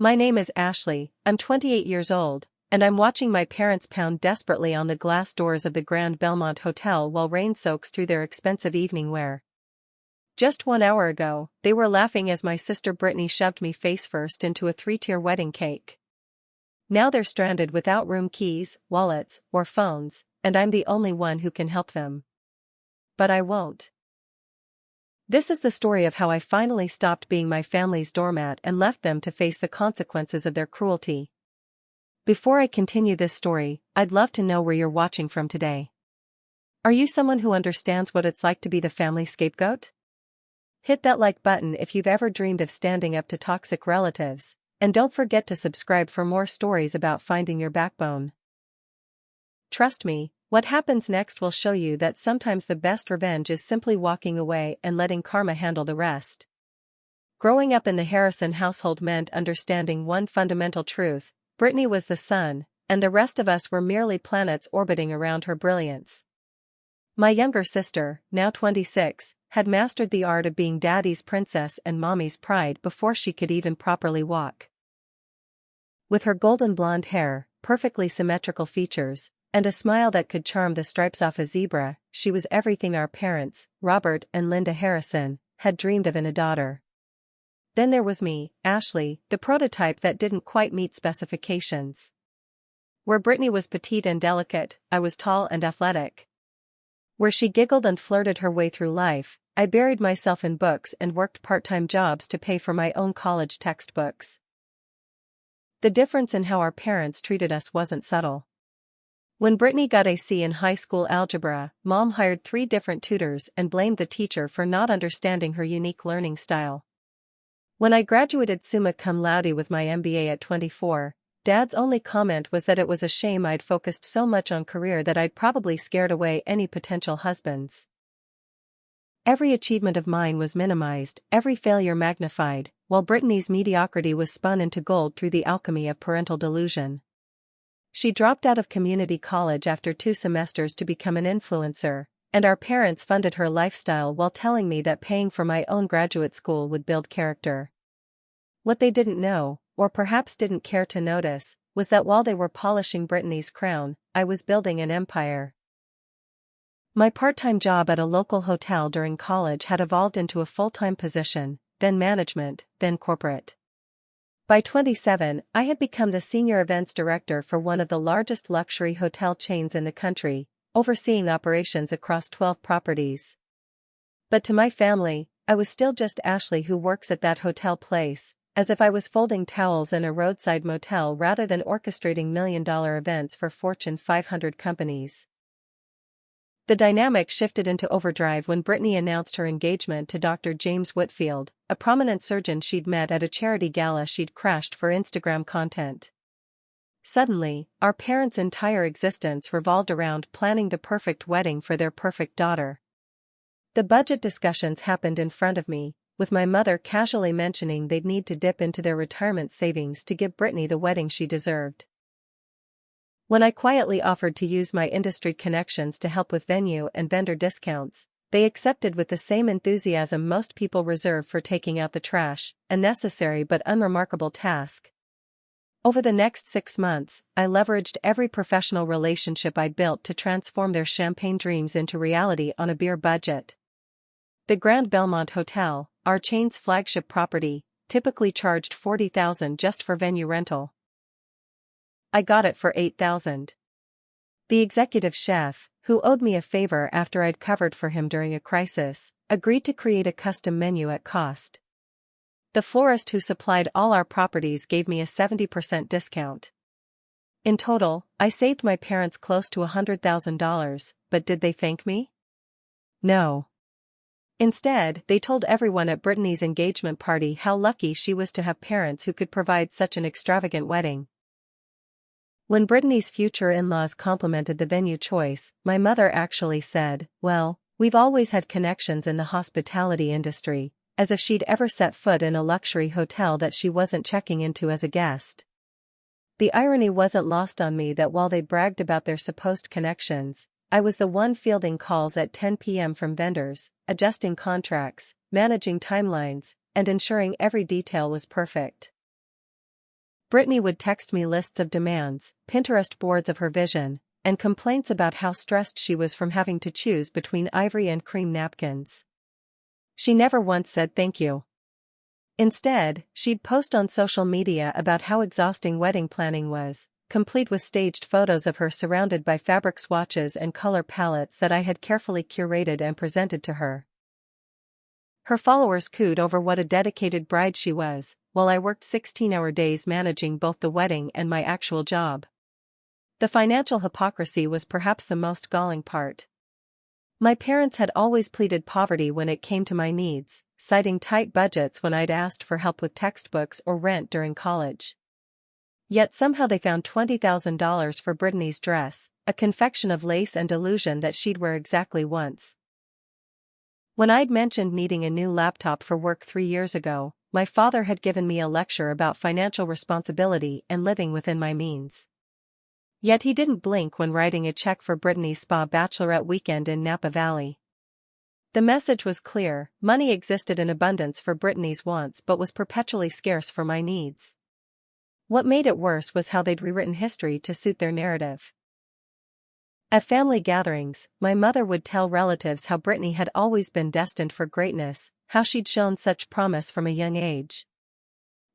My name is Ashley, I'm 28 years old, and I'm watching my parents pound desperately on the glass doors of the Grand Belmont Hotel while rain soaks through their expensive evening wear. Just 1 hour ago, they were laughing as my sister Brittany shoved me face-first into a 3-tier wedding cake. Now they're stranded without room keys, wallets, or phones, and I'm the only one who can help them. But I won't. This is the story of how I finally stopped being my family's doormat and left them to face the consequences of their cruelty. Before I continue this story, I'd love to know where you're watching from today. Are you someone who understands what it's like to be the family scapegoat? Hit that like button if you've ever dreamed of standing up to toxic relatives, and don't forget to subscribe for more stories about finding your backbone. Trust me, what happens next will show you that sometimes the best revenge is simply walking away and letting karma handle the rest. Growing up in the Harrison household meant understanding one fundamental truth: Brittany was the sun, and the rest of us were merely planets orbiting around her brilliance. My younger sister, now 26, had mastered the art of being daddy's princess and mommy's pride before she could even properly walk. With her golden blonde hair, perfectly symmetrical features, and a smile that could charm the stripes off a zebra, she was everything our parents, Robert and Linda Harrison, had dreamed of in a daughter. Then there was me, Ashley, the prototype that didn't quite meet specifications. Where Brittany was petite and delicate, I was tall and athletic. Where she giggled and flirted her way through life, I buried myself in books and worked part-time jobs to pay for my own college textbooks. The difference in how our parents treated us wasn't subtle. When Brittany got a C in high school algebra, Mom hired 3 different tutors and blamed the teacher for not understanding her unique learning style. When I graduated summa cum laude with my MBA at 24, Dad's only comment was that it was a shame I'd focused so much on career that I'd probably scared away any potential husbands. Every achievement of mine was minimized, every failure magnified, while Brittany's mediocrity was spun into gold through the alchemy of parental delusion. She dropped out of community college after 2 semesters to become an influencer, and our parents funded her lifestyle while telling me that paying for my own graduate school would build character. What they didn't know, or perhaps didn't care to notice, was that while they were polishing Brittany's crown, I was building an empire. My part-time job at a local hotel during college had evolved into a full-time position, then management, then corporate. By 27, I had become the senior events director for one of the largest luxury hotel chains in the country, overseeing operations across 12 properties. But to my family, I was still just Ashley who works at that hotel place, as if I was folding towels in a roadside motel rather than orchestrating million-dollar events for Fortune 500 companies. The dynamic shifted into overdrive when Brittany announced her engagement to Dr. James Whitfield, a prominent surgeon she'd met at a charity gala she'd crashed for Instagram content. Suddenly, our parents' entire existence revolved around planning the perfect wedding for their perfect daughter. The budget discussions happened in front of me, with my mother casually mentioning they'd need to dip into their retirement savings to give Brittany the wedding she deserved. When I quietly offered to use my industry connections to help with venue and vendor discounts, they accepted with the same enthusiasm most people reserve for taking out the trash, a necessary but unremarkable task. Over the next 6 months, I leveraged every professional relationship I'd built to transform their champagne dreams into reality on a beer budget. The Grand Belmont Hotel, our chain's flagship property, typically charged $40,000 just for venue rental. I got it for $8,000. The executive chef, who owed me a favor after I'd covered for him during a crisis, agreed to create a custom menu at cost. The florist who supplied all our properties gave me a 70% discount. In total, I saved my parents close to $100,000, but did they thank me? No. Instead, they told everyone at Brittany's engagement party how lucky she was to have parents who could provide such an extravagant wedding. When Brittany's future in-laws complimented the venue choice, my mother actually said, "Well, we've always had connections in the hospitality industry," as if she'd ever set foot in a luxury hotel that she wasn't checking into as a guest. The irony wasn't lost on me that while they bragged about their supposed connections, I was the one fielding calls at 10 p.m. from vendors, adjusting contracts, managing timelines, and ensuring every detail was perfect. Brittany would text me lists of demands, Pinterest boards of her vision, and complaints about how stressed she was from having to choose between ivory and cream napkins. She never once said thank you. Instead, she'd post on social media about how exhausting wedding planning was, complete with staged photos of her surrounded by fabric swatches and color palettes that I had carefully curated and presented to her. Her followers cooed over what a dedicated bride she was, while I worked 16-hour days managing both the wedding and my actual job. The financial hypocrisy was perhaps the most galling part. My parents had always pleaded poverty when it came to my needs, citing tight budgets when I'd asked for help with textbooks or rent during college. Yet somehow they found $20,000 for Brittany's dress, a confection of lace and illusion that she'd wear exactly once. When I'd mentioned needing a new laptop for work 3 years ago, my father had given me a lecture about financial responsibility and living within my means. Yet he didn't blink when writing a check for Brittany's spa bachelorette weekend in Napa Valley. The message was clear: money existed in abundance for Brittany's wants but was perpetually scarce for my needs. What made it worse was how they'd rewritten history to suit their narrative. At family gatherings, my mother would tell relatives how Brittany had always been destined for greatness, how she'd shown such promise from a young age.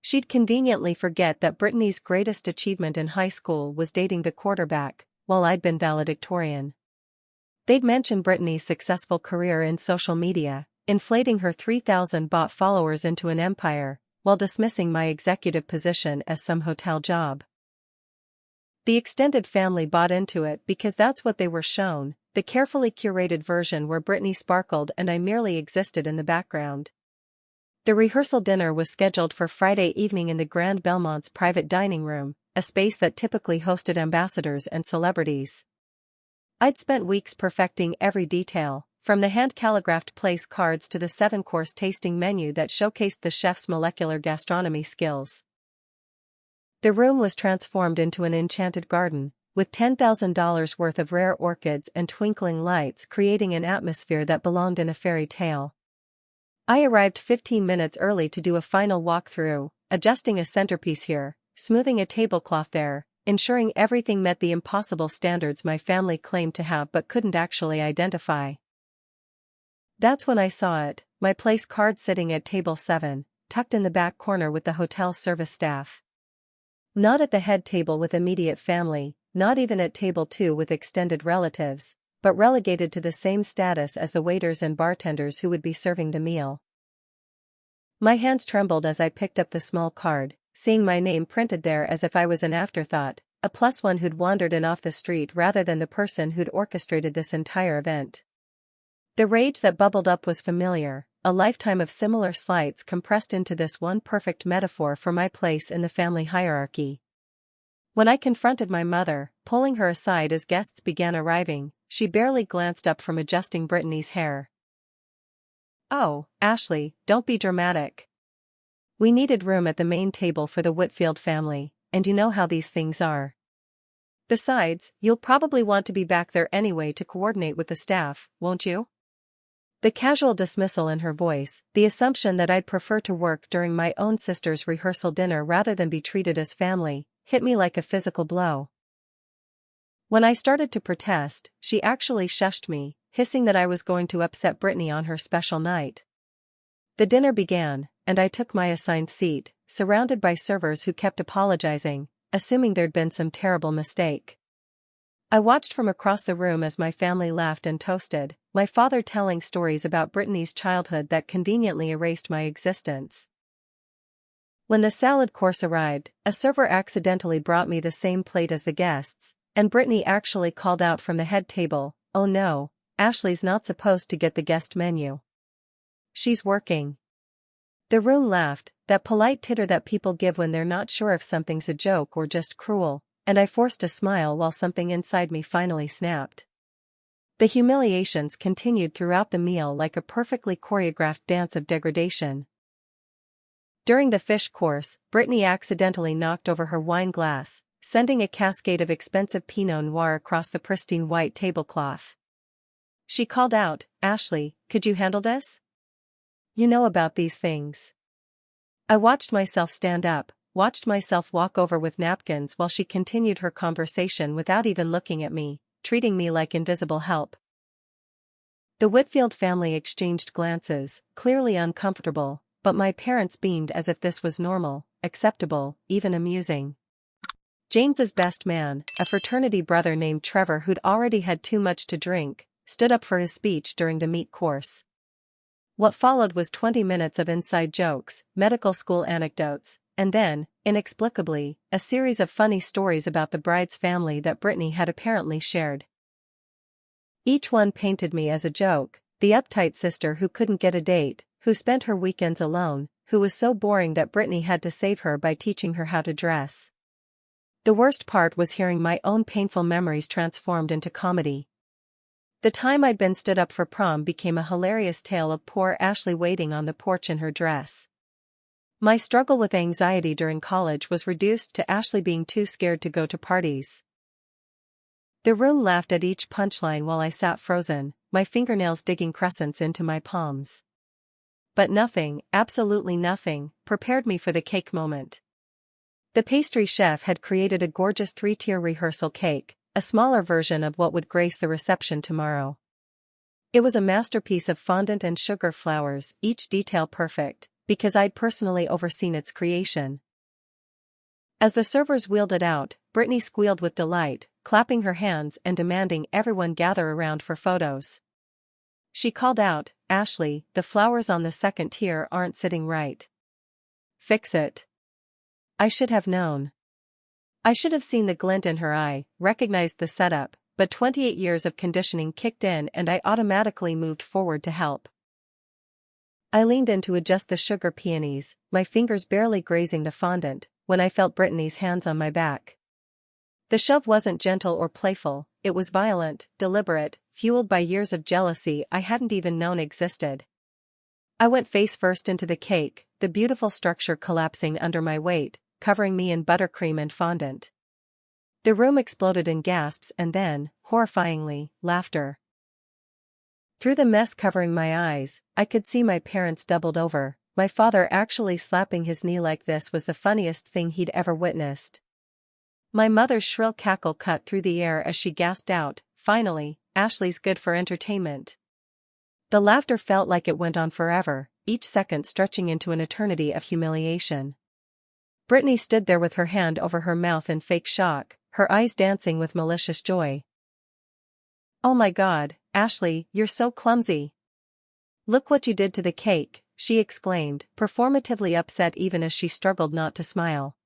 She'd conveniently forget that Brittany's greatest achievement in high school was dating the quarterback, while I'd been valedictorian. They'd mention Brittany's successful career in social media, inflating her 3,000 bot followers into an empire, while dismissing my executive position as some hotel job. The extended family bought into it because that's what they were shown, the carefully curated version where Brittany sparkled and I merely existed in the background. The rehearsal dinner was scheduled for Friday evening in the Grand Belmont's private dining room, a space that typically hosted ambassadors and celebrities. I'd spent weeks perfecting every detail, from the hand-calligraphed place cards to the 7-course tasting menu that showcased the chef's molecular gastronomy skills. The room was transformed into an enchanted garden, with $10,000 worth of rare orchids and twinkling lights creating an atmosphere that belonged in a fairy tale. I arrived 15 minutes early to do a final walkthrough, adjusting a centerpiece here, smoothing a tablecloth there, ensuring everything met the impossible standards my family claimed to have but couldn't actually identify. That's when I saw it, my place card sitting at table 7, tucked in the back corner with the hotel's service staff. Not at the head table with immediate family, not even at table 2 with extended relatives, but relegated to the same status as the waiters and bartenders who would be serving the meal. My hands trembled as I picked up the small card, seeing my name printed there as if I was an afterthought, a +1 who'd wandered in off the street rather than the person who'd orchestrated this entire event. The rage that bubbled up was familiar, a lifetime of similar slights compressed into this one perfect metaphor for my place in the family hierarchy. When I confronted my mother, pulling her aside as guests began arriving, she barely glanced up from adjusting Brittany's hair. "Oh, Ashley, don't be dramatic. We needed room at the main table for the Whitfield family, and you know how these things are. Besides, you'll probably want to be back there anyway to coordinate with the staff, won't you?" The casual dismissal in her voice, the assumption that I'd prefer to work during my own sister's rehearsal dinner rather than be treated as family, hit me like a physical blow. When I started to protest, she actually shushed me, hissing that I was going to upset Brittany on her special night. The dinner began, and I took my assigned seat, surrounded by servers who kept apologizing, assuming there'd been some terrible mistake. I watched from across the room as my family laughed and toasted, my father telling stories about Brittany's childhood that conveniently erased my existence. When the salad course arrived, a server accidentally brought me the same plate as the guests, and Brittany actually called out from the head table, "Oh no, Ashley's not supposed to get the guest menu. She's working." The room laughed, that polite titter that people give when they're not sure if something's a joke or just cruel, and I forced a smile while something inside me finally snapped. The humiliations continued throughout the meal like a perfectly choreographed dance of degradation. During the fish course, Brittany accidentally knocked over her wine glass, sending a cascade of expensive Pinot Noir across the pristine white tablecloth. She called out, "Ashley, could you handle this? You know about these things." I watched myself stand up, watched myself walk over with napkins while she continued her conversation without even looking at me, treating me like invisible help. The Whitfield family exchanged glances, clearly uncomfortable, but my parents beamed as if this was normal, acceptable, even amusing. James's best man, a fraternity brother named Trevor who'd already had too much to drink, stood up for his speech during the meat course. What followed was 20 minutes of inside jokes, medical school anecdotes, and then, inexplicably, a series of funny stories about the bride's family that Brittany had apparently shared. Each one painted me as a joke, the uptight sister who couldn't get a date, who spent her weekends alone, who was so boring that Brittany had to save her by teaching her how to dress. The worst part was hearing my own painful memories transformed into comedy. The time I'd been stood up for prom became a hilarious tale of poor Ashley waiting on the porch in her dress. My struggle with anxiety during college was reduced to Ashley being too scared to go to parties. The room laughed at each punchline while I sat frozen, my fingernails digging crescents into my palms. But nothing, absolutely nothing, prepared me for the cake moment. The pastry chef had created a gorgeous 3-tier rehearsal cake, a smaller version of what would grace the reception tomorrow. It was a masterpiece of fondant and sugar flowers, each detail perfect, because I'd personally overseen its creation. As the servers wheeled it out, Brittany squealed with delight, clapping her hands and demanding everyone gather around for photos. She called out, "Ashley, the flowers on the second tier aren't sitting right. Fix it." I should have known. I should have seen the glint in her eye, recognized the setup, but 28 years of conditioning kicked in and I automatically moved forward to help. I leaned in to adjust the sugar peonies, my fingers barely grazing the fondant, when I felt Brittany's hands on my back. The shove wasn't gentle or playful, it was violent, deliberate, fueled by years of jealousy I hadn't even known existed. I went face first into the cake, the beautiful structure collapsing under my weight, covering me in buttercream and fondant. The room exploded in gasps and then, horrifyingly, laughter. Through the mess covering my eyes, I could see my parents doubled over. My father actually slapping his knee like this was the funniest thing he'd ever witnessed. My mother's shrill cackle cut through the air as she gasped out, "Finally, Ashley's good for entertainment." The laughter felt like it went on forever, each second stretching into an eternity of humiliation. Brittany stood there with her hand over her mouth in fake shock, her eyes dancing with malicious joy. "Oh my God, Ashley, you're so clumsy. Look what you did to the cake," she exclaimed, performatively upset even as she struggled not to smile.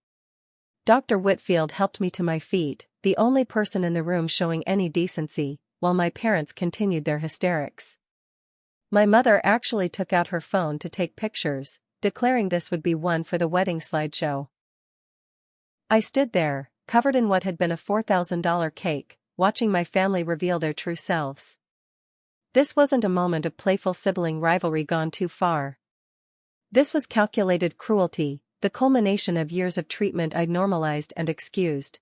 Dr. Whitfield helped me to my feet, the only person in the room showing any decency, while my parents continued their hysterics. My mother actually took out her phone to take pictures, declaring this would be one for the wedding slideshow. I stood there, covered in what had been a $4,000 cake, watching my family reveal their true selves. This wasn't a moment of playful sibling rivalry gone too far. This was calculated cruelty, the culmination of years of treatment I'd normalized and excused.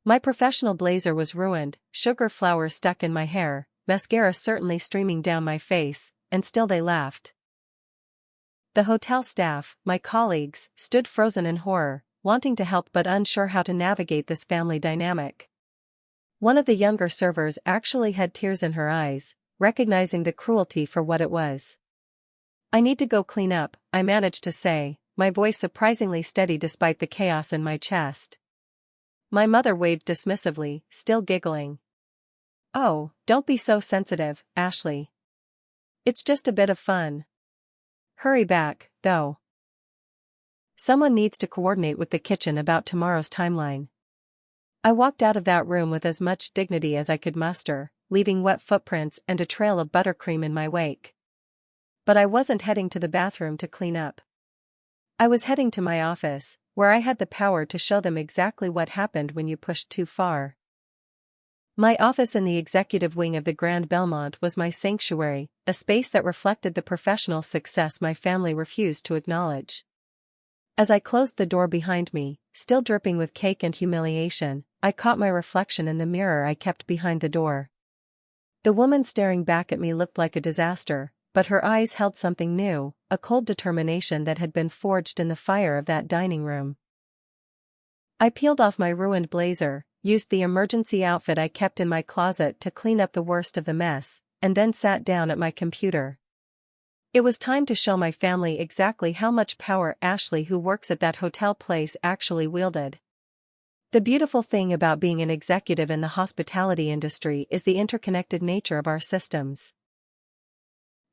My professional blazer was ruined, sugar flowers stuck in my hair, mascara certainly streaming down my face, and still they laughed. The hotel staff, my colleagues, stood frozen in horror, wanting to help but unsure how to navigate this family dynamic. One of the younger servers actually had tears in her eyes, recognizing the cruelty for what it was. "I need to go clean up," I managed to say, my voice surprisingly steady despite the chaos in my chest. My mother waved dismissively, still giggling. "Oh, don't be so sensitive, Ashley. It's just a bit of fun. Hurry back, though. Someone needs to coordinate with the kitchen about tomorrow's timeline." I walked out of that room with as much dignity as I could muster, leaving wet footprints and a trail of buttercream in my wake. But I wasn't heading to the bathroom to clean up. I was heading to my office, where I had the power to show them exactly what happened when you pushed too far. My office in the executive wing of the Grand Belmont was my sanctuary, a space that reflected the professional success my family refused to acknowledge. As I closed the door behind me, still dripping with cake and humiliation, I caught my reflection in the mirror I kept behind the door. The woman staring back at me looked like a disaster, but her eyes held something new, a cold determination that had been forged in the fire of that dining room. I peeled off my ruined blazer, used the emergency outfit I kept in my closet to clean up the worst of the mess, and then sat down at my computer. It was time to show my family exactly how much power Ashley, who works at that hotel place, actually wielded. The beautiful thing about being an executive in the hospitality industry is the interconnected nature of our systems.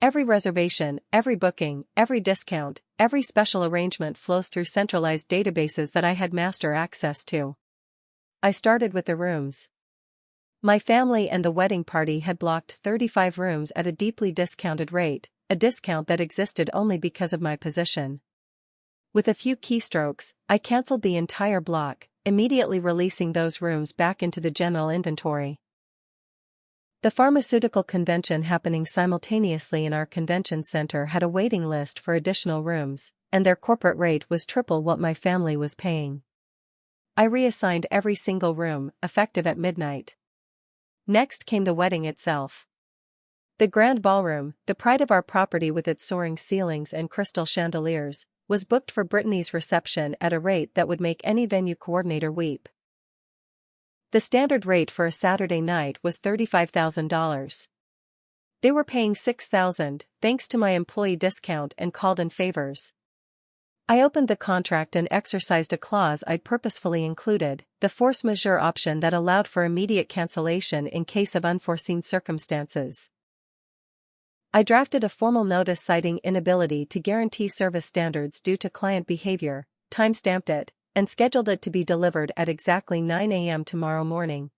Every reservation, every booking, every discount, every special arrangement flows through centralized databases that I had master access to. I started with the rooms. My family and the wedding party had blocked 35 rooms at a deeply discounted rate, a discount that existed only because of my position. With a few keystrokes, I canceled the entire block, immediately releasing those rooms back into the general inventory. The pharmaceutical convention happening simultaneously in our convention center had a waiting list for additional rooms, and their corporate rate was triple what my family was paying. I reassigned every single room, effective at midnight. Next came the wedding itself. The grand ballroom, the pride of our property with its soaring ceilings and crystal chandeliers, was booked for Brittany's reception at a rate that would make any venue coordinator weep. The standard rate for a Saturday night was $35,000. They were paying $6,000, thanks to my employee discount and called-in favors. I opened the contract and exercised a clause I'd purposefully included, the force majeure option that allowed for immediate cancellation in case of unforeseen circumstances. I drafted a formal notice citing inability to guarantee service standards due to client behavior, time-stamped it, and scheduled it to be delivered at exactly 9 a.m. tomorrow morning.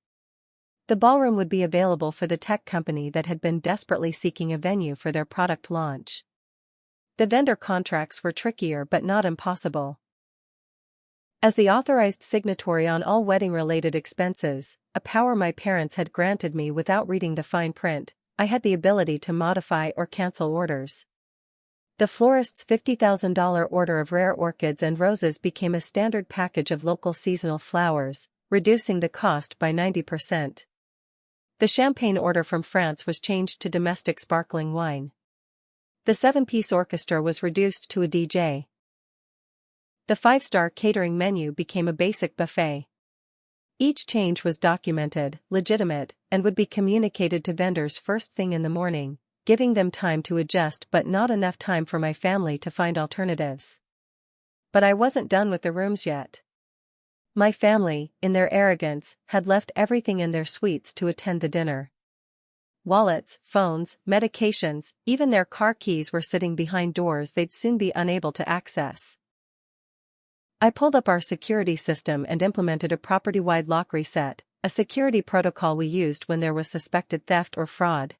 The ballroom would be available for the tech company that had been desperately seeking a venue for their product launch. The vendor contracts were trickier but not impossible. As the authorized signatory on all wedding-related expenses, a power my parents had granted me without reading the fine print, I had the ability to modify or cancel orders. The florist's $50,000 order of rare orchids and roses became a standard package of local seasonal flowers, reducing the cost by 90%. The champagne order from France was changed to domestic sparkling wine. The 7-piece orchestra was reduced to a DJ. The 5-star catering menu became a basic buffet. Each change was documented, legitimate, and would be communicated to vendors first thing in the morning, giving them time to adjust but not enough time for my family to find alternatives. But I wasn't done with the rooms yet. My family, in their arrogance, had left everything in their suites to attend the dinner. Wallets, phones, medications, even their car keys were sitting behind doors they'd soon be unable to access. I pulled up our security system and implemented a property-wide lock reset, a security protocol we used when there was suspected theft or fraud.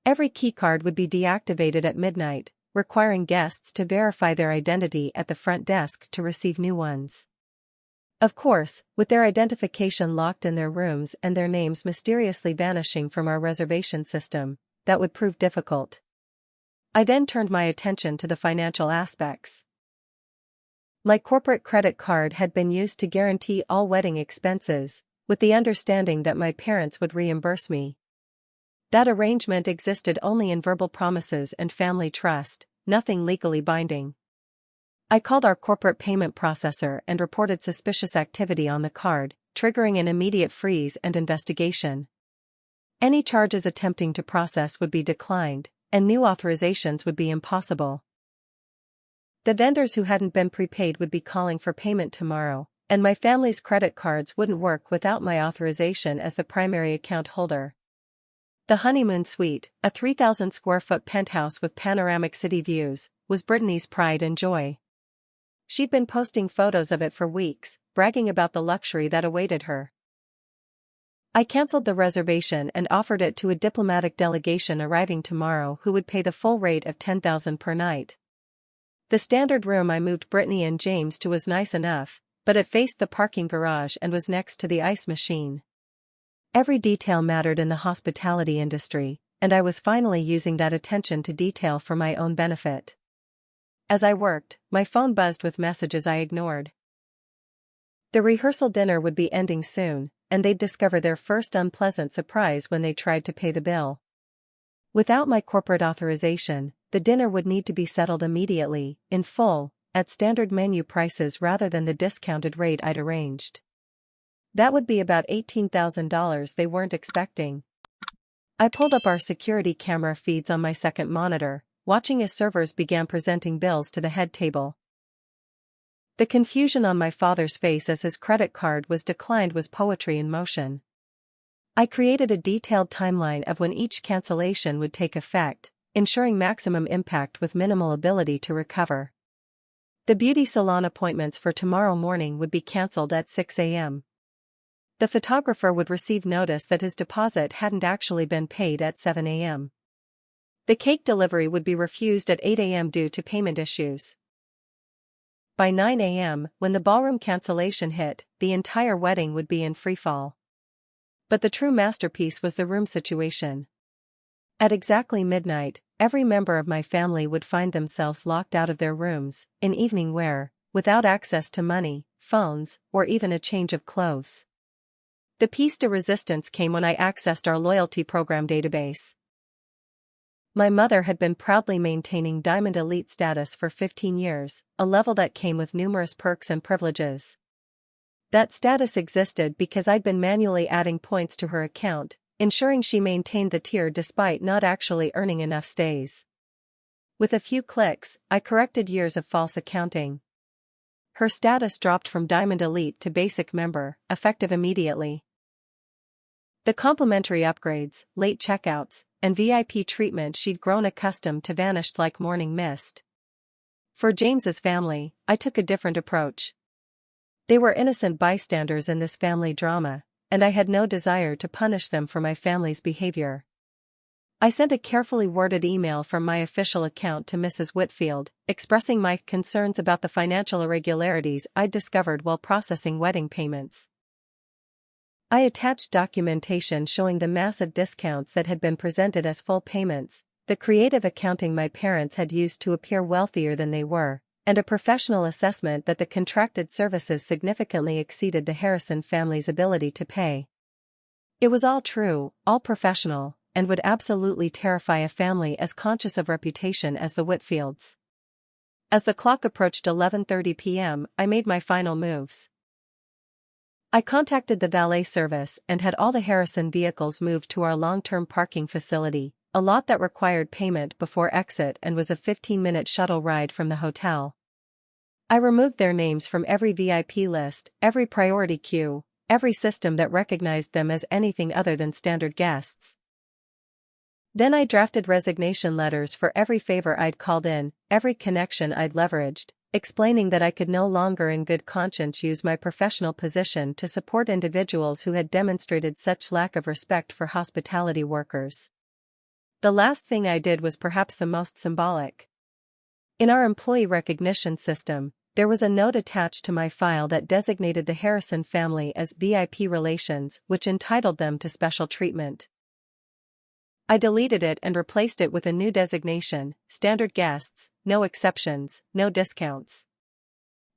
Every keycard would be deactivated at midnight, requiring guests to verify their identity at the front desk to receive new ones. Of course, with their identification locked in their rooms and their names mysteriously vanishing from our reservation system, that would prove difficult. I then turned my attention to the financial aspects. My corporate credit card had been used to guarantee all wedding expenses, with the understanding that my parents would reimburse me. That arrangement existed only in verbal promises and family trust, nothing legally binding. I called our corporate payment processor and reported suspicious activity on the card, triggering an immediate freeze and investigation. Any charges attempting to process would be declined, and new authorizations would be impossible. The vendors who hadn't been prepaid would be calling for payment tomorrow, and my family's credit cards wouldn't work without my authorization as the primary account holder. The honeymoon suite, a 3,000-square-foot penthouse with panoramic city views, was Brittany's pride and joy. She'd been posting photos of it for weeks, bragging about the luxury that awaited her. I canceled the reservation and offered it to a diplomatic delegation arriving tomorrow who would pay the full rate of $10,000 per night. The standard room I moved Brittany and James to was nice enough, but it faced the parking garage and was next to the ice machine. Every detail mattered in the hospitality industry, and I was finally using that attention to detail for my own benefit. As I worked, my phone buzzed with messages I ignored. The rehearsal dinner would be ending soon, and they'd discover their first unpleasant surprise when they tried to pay the bill. Without my corporate authorization, the dinner would need to be settled immediately, in full, at standard menu prices rather than the discounted rate I'd arranged. That would be about $18,000 they weren't expecting. I pulled up our security camera feeds on my second monitor, watching as servers began presenting bills to the head table. The confusion on my father's face as his credit card was declined was poetry in motion. I created a detailed timeline of when each cancellation would take effect, ensuring maximum impact with minimal ability to recover. The beauty salon appointments for tomorrow morning would be cancelled at 6 a.m. The photographer would receive notice that his deposit hadn't actually been paid at 7 a.m. The cake delivery would be refused at 8 a.m. due to payment issues. By 9 a.m., when the ballroom cancellation hit, the entire wedding would be in freefall. But the true masterpiece was the room situation. At exactly midnight, every member of my family would find themselves locked out of their rooms, in evening wear, without access to money, phones, or even a change of clothes. The piece de resistance came when I accessed our loyalty program database. My mother had been proudly maintaining Diamond Elite status for 15 years, a level that came with numerous perks and privileges. That status existed because I'd been manually adding points to her account, ensuring she maintained the tier despite not actually earning enough stays. With a few clicks, I corrected years of false accounting. Her status dropped from Diamond Elite to Basic Member, effective immediately. The complimentary upgrades, late checkouts, and VIP treatment she'd grown accustomed to vanished like morning mist. For James's family, I took a different approach. They were innocent bystanders in this family drama, and I had no desire to punish them for my family's behavior. I sent a carefully worded email from my official account to Mrs. Whitfield, expressing my concerns about the financial irregularities I'd discovered while processing wedding payments. I attached documentation showing the massive discounts that had been presented as full payments, the creative accounting my parents had used to appear wealthier than they were, and a professional assessment that the contracted services significantly exceeded the Harrison family's ability to pay. It was all true, all professional, and would absolutely terrify a family as conscious of reputation as the Whitfields. As the clock approached 11:30 p.m., I made my final moves. I contacted the valet service and had all the Harrison vehicles moved to our long-term parking facility, a lot that required payment before exit and was a 15-minute shuttle ride from the hotel. I removed their names from every VIP list, every priority queue, every system that recognized them as anything other than standard guests. Then I drafted resignation letters for every favor I'd called in, every connection I'd leveraged, explaining that I could no longer in good conscience use my professional position to support individuals who had demonstrated such lack of respect for hospitality workers. The last thing I did was perhaps the most symbolic. In our employee recognition system, there was a note attached to my file that designated the Harrison family as VIP relations, which entitled them to special treatment. I deleted it and replaced it with a new designation: standard guests, no exceptions, no discounts.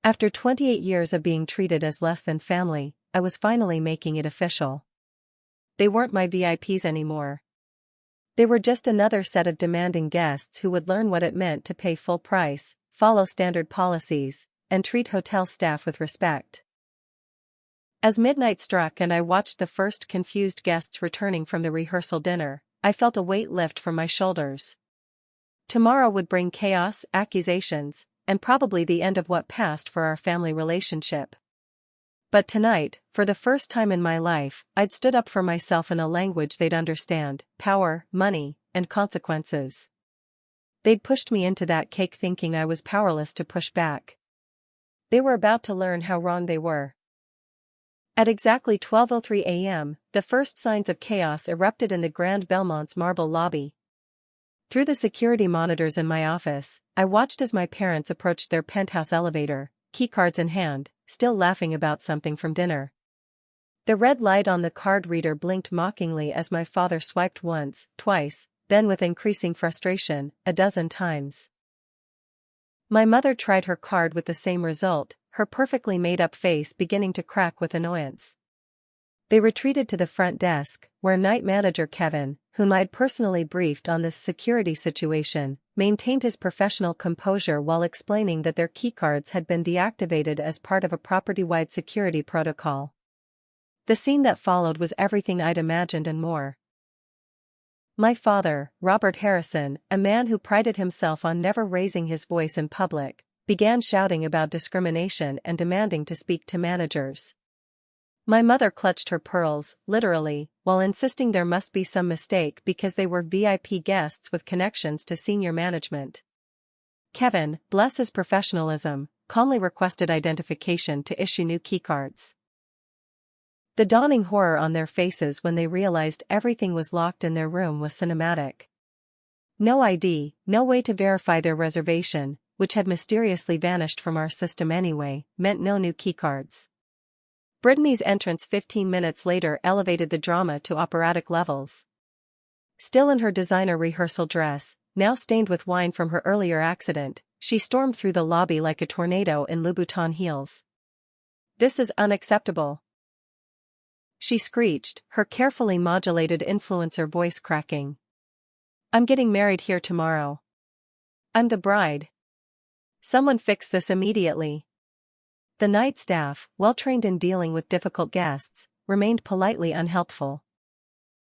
After 28 years of being treated as less than family, I was finally making it official. They weren't my VIPs anymore. They were just another set of demanding guests who would learn what it meant to pay full price, follow standard policies, and treat hotel staff with respect. As midnight struck and I watched the first confused guests returning from the rehearsal dinner, I felt a weight lift from my shoulders. Tomorrow would bring chaos, accusations, and probably the end of what passed for our family relationship. But tonight, for the first time in my life, I'd stood up for myself in a language they'd understand: power, money, and consequences. They'd pushed me into that cake thinking I was powerless to push back. They were about to learn how wrong they were. At exactly 12:03 a.m., the first signs of chaos erupted in the Grand Belmont's marble lobby. Through the security monitors in my office, I watched as my parents approached their penthouse elevator, keycards in hand, still laughing about something from dinner. The red light on the card reader blinked mockingly as my father swiped once, twice, then with increasing frustration, a dozen times. My mother tried her card with the same result, her perfectly made-up face beginning to crack with annoyance. They retreated to the front desk, where night manager Kevin, whom I'd personally briefed on the security situation, maintained his professional composure while explaining that their keycards had been deactivated as part of a property-wide security protocol. The scene that followed was everything I'd imagined and more. My father, Robert Harrison, a man who prided himself on never raising his voice in public, began shouting about discrimination and demanding to speak to managers. My mother clutched her pearls, literally, while insisting there must be some mistake because they were VIP guests with connections to senior management. Kevin, bless his professionalism, calmly requested identification to issue new keycards. The dawning horror on their faces when they realized everything was locked in their room was cinematic. No ID, no way to verify their reservation, which had mysteriously vanished from our system anyway, meant no new keycards. Brittany's entrance 15 minutes later elevated the drama to operatic levels. Still in her designer rehearsal dress, now stained with wine from her earlier accident, she stormed through the lobby like a tornado in Louboutin heels. "This is unacceptable," she screeched, her carefully modulated influencer voice cracking. "I'm getting married here tomorrow. I'm the bride. Someone fix this immediately." The night staff, well-trained in dealing with difficult guests, remained politely unhelpful.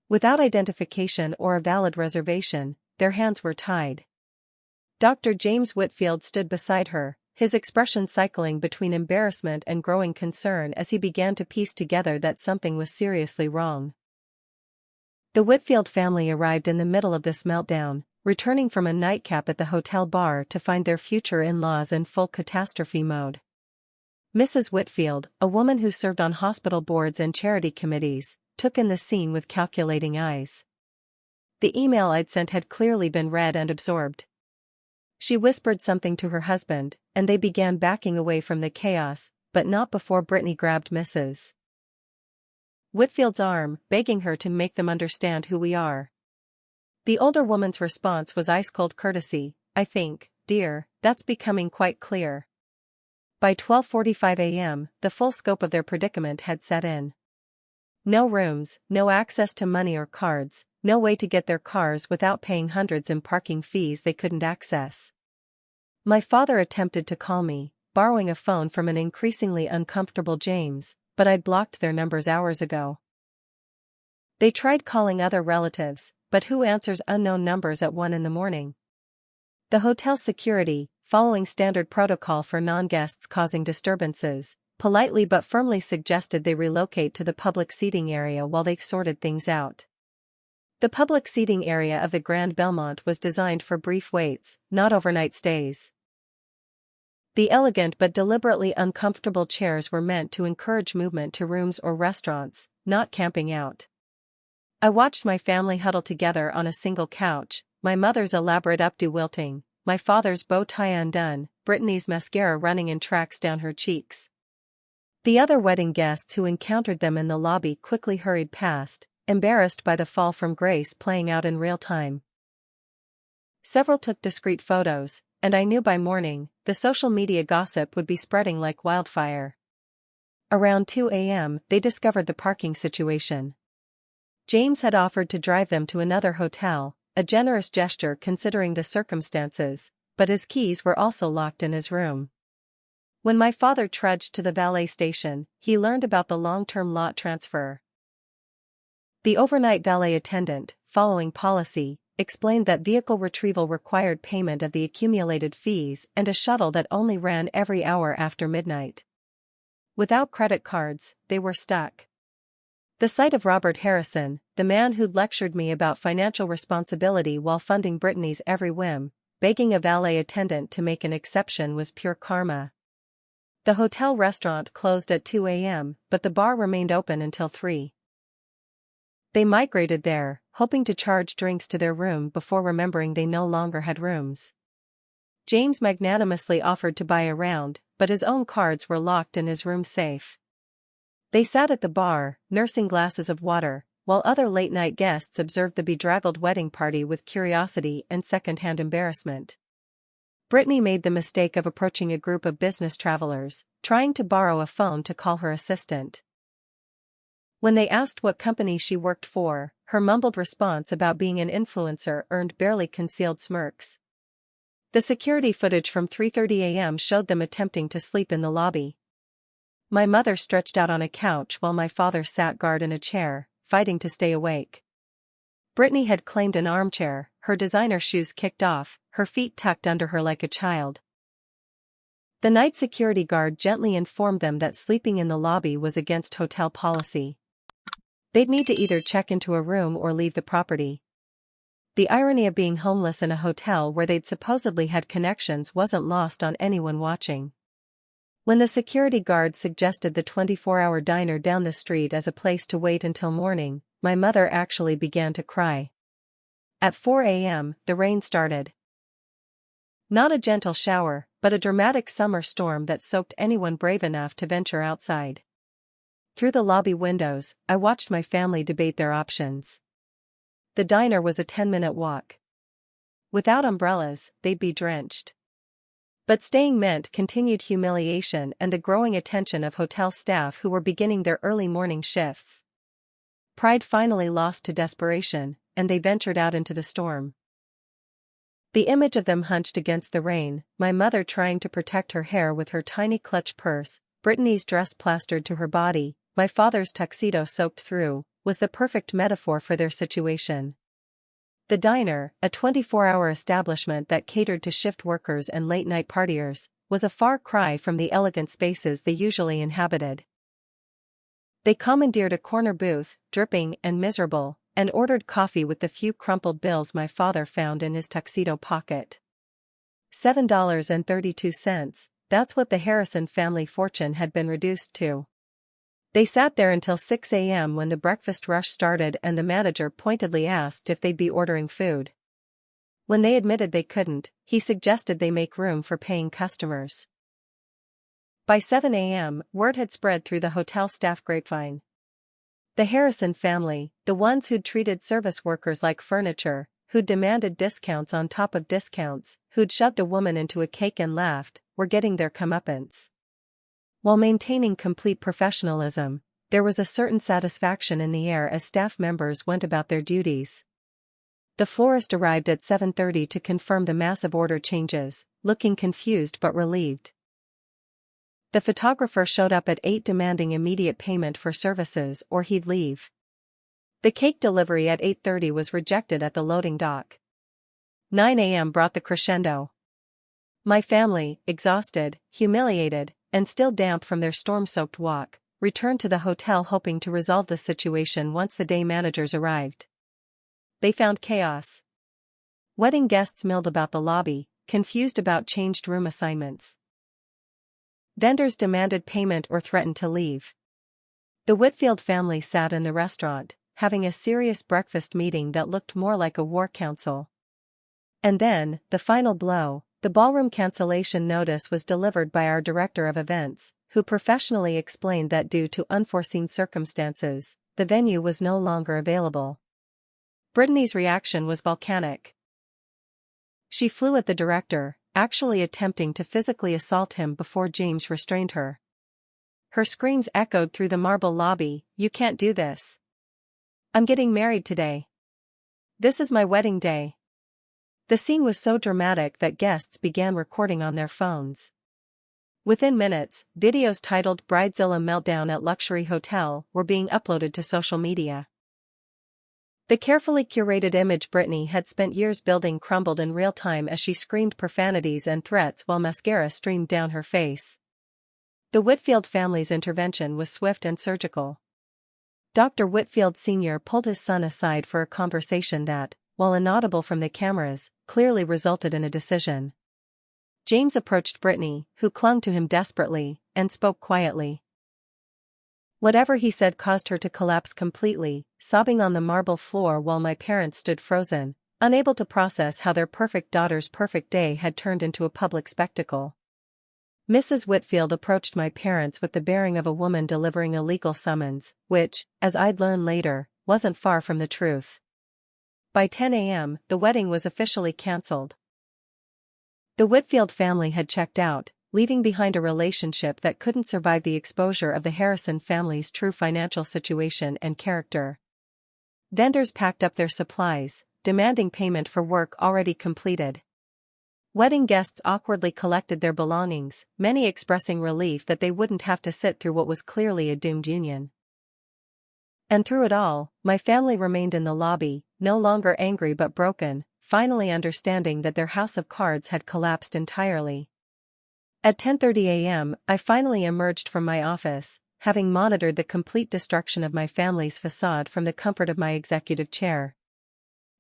Without identification or a valid reservation, their hands were tied. Dr. James Whitfield stood beside her, his expression cycling between embarrassment and growing concern as he began to piece together that something was seriously wrong. The Whitfield family arrived in the middle of this meltdown, returning from a nightcap at the hotel bar to find their future in-laws in full catastrophe mode. Mrs. Whitfield, a woman who served on hospital boards and charity committees, took in the scene with calculating eyes. The email I'd sent had clearly been read and absorbed. She whispered something to her husband, and they began backing away from the chaos, but not before Brittany grabbed Mrs. Whitfield's arm, begging her to make them understand who we are. The older woman's response was ice-cold courtesy. "I think, dear, that's becoming quite clear." By 12:45 a.m., the full scope of their predicament had set in. No rooms, no access to money or cards, no way to get their cars without paying hundreds in parking fees they couldn't access. My father attempted to call me, borrowing a phone from an increasingly uncomfortable James, but I'd blocked their numbers hours ago. They tried calling other relatives, but who answers unknown numbers at 1 a.m? The hotel security, following standard protocol for non-guests causing disturbances, politely but firmly suggested they relocate to the public seating area while they sorted things out. The public seating area of the Grand Belmont was designed for brief waits, not overnight stays. The elegant but deliberately uncomfortable chairs were meant to encourage movement to rooms or restaurants, not camping out. I watched my family huddle together on a single couch, my mother's elaborate updo wilting, my father's bow tie undone, Brittany's mascara running in tracks down her cheeks. The other wedding guests who encountered them in the lobby quickly hurried past, embarrassed by the fall from grace playing out in real time. Several took discreet photos, and I knew by morning, the social media gossip would be spreading like wildfire. Around 2 a.m., they discovered the parking situation. James had offered to drive them to another hotel, a generous gesture considering the circumstances, but his keys were also locked in his room. When my father trudged to the valet station, he learned about the long-term lot transfer. The overnight valet attendant, following policy, explained that vehicle retrieval required payment of the accumulated fees and a shuttle that only ran every hour after midnight. Without credit cards, they were stuck. The sight of Robert Harrison, the man who'd lectured me about financial responsibility while funding Brittany's every whim, begging a valet attendant to make an exception was pure karma. The hotel restaurant closed at 2 a.m., but the bar remained open until 3. They migrated there, hoping to charge drinks to their room before remembering they no longer had rooms. James magnanimously offered to buy a round, but his own cards were locked in his room safe. They sat at the bar, nursing glasses of water, while other late-night guests observed the bedraggled wedding party with curiosity and second-hand embarrassment. Brittany made the mistake of approaching a group of business travelers, trying to borrow a phone to call her assistant. When they asked what company she worked for, her mumbled response about being an influencer earned barely concealed smirks. The security footage from 3:30 a.m. showed them attempting to sleep in the lobby. My mother stretched out on a couch while my father sat guard in a chair, fighting to stay awake. Brittany had claimed an armchair, her designer shoes kicked off, her feet tucked under her like a child. The night security guard gently informed them that sleeping in the lobby was against hotel policy. They'd need to either check into a room or leave the property. The irony of being homeless in a hotel where they'd supposedly had connections wasn't lost on anyone watching. When the security guard suggested the 24-hour diner down the street as a place to wait until morning, my mother actually began to cry. At 4 a.m., the rain started. Not a gentle shower, but a dramatic summer storm that soaked anyone brave enough to venture outside. Through the lobby windows, I watched my family debate their options. The diner was a 10-minute walk. Without umbrellas, they'd be drenched. But staying meant continued humiliation and the growing attention of hotel staff who were beginning their early morning shifts. Pride finally lost to desperation, and they ventured out into the storm. The image of them hunched against the rain, my mother trying to protect her hair with her tiny clutch purse, Brittany's dress plastered to her body, my father's tuxedo soaked through, was the perfect metaphor for their situation. The diner, a 24-hour establishment that catered to shift workers and late-night partiers, was a far cry from the elegant spaces they usually inhabited. They commandeered a corner booth, dripping and miserable, and ordered coffee with the few crumpled bills my father found in his tuxedo pocket. $7.32, that's what the Harrison family fortune had been reduced to. They sat there until 6 a.m. when the breakfast rush started and the manager pointedly asked if they'd be ordering food. When they admitted they couldn't, he suggested they make room for paying customers. By 7 a.m., word had spread through the hotel staff grapevine. The Harrison family, the ones who'd treated service workers like furniture, who'd demanded discounts on top of discounts, who'd shoved a woman into a cake and laughed, were getting their comeuppance. While maintaining complete professionalism, there was a certain satisfaction in the air as staff members went about their duties. The florist arrived at 7:30 to confirm the massive order changes, looking confused but relieved. The photographer showed up at 8 demanding immediate payment for services or he'd leave. The cake delivery at 8:30 was rejected at the loading dock. 9 a.m. brought the crescendo. My family, exhausted, humiliated, and still damp from their storm-soaked walk, returned to the hotel hoping to resolve the situation once the day managers arrived. They found chaos. Wedding guests milled about the lobby, confused about changed room assignments. Vendors demanded payment or threatened to leave. The Whitfield family sat in the restaurant, having a serious breakfast meeting that looked more like a war council. And then, the final blow. The ballroom cancellation notice was delivered by our director of events, who professionally explained that due to unforeseen circumstances, the venue was no longer available. Brittany's reaction was volcanic. She flew at the director, actually attempting to physically assault him before James restrained her. Her screams echoed through the marble lobby, "You can't do this. I'm getting married today. This is my wedding day." The scene was so dramatic that guests began recording on their phones. Within minutes, videos titled "Bridezilla Meltdown at Luxury Hotel" were being uploaded to social media. The carefully curated image Brittany had spent years building crumbled in real time as she screamed profanities and threats while mascara streamed down her face. The Whitfield family's intervention was swift and surgical. Dr. Whitfield Sr. pulled his son aside for a conversation that, while inaudible from the cameras, clearly resulted in a decision. James approached Brittany, who clung to him desperately, and spoke quietly. Whatever he said caused her to collapse completely, sobbing on the marble floor while my parents stood frozen, unable to process how their perfect daughter's perfect day had turned into a public spectacle. Mrs. Whitfield approached my parents with the bearing of a woman delivering a legal summons, which, as I'd learn later, wasn't far from the truth. By 10 a.m., the wedding was officially cancelled. The Whitfield family had checked out, leaving behind a relationship that couldn't survive the exposure of the Harrison family's true financial situation and character. Vendors packed up their supplies, demanding payment for work already completed. Wedding guests awkwardly collected their belongings, many expressing relief that they wouldn't have to sit through what was clearly a doomed union. And through it all, my family remained in the lobby, no longer angry but broken, finally understanding that their house of cards had collapsed entirely. At 10:30 a.m., I finally emerged from my office, having monitored the complete destruction of my family's facade from the comfort of my executive chair.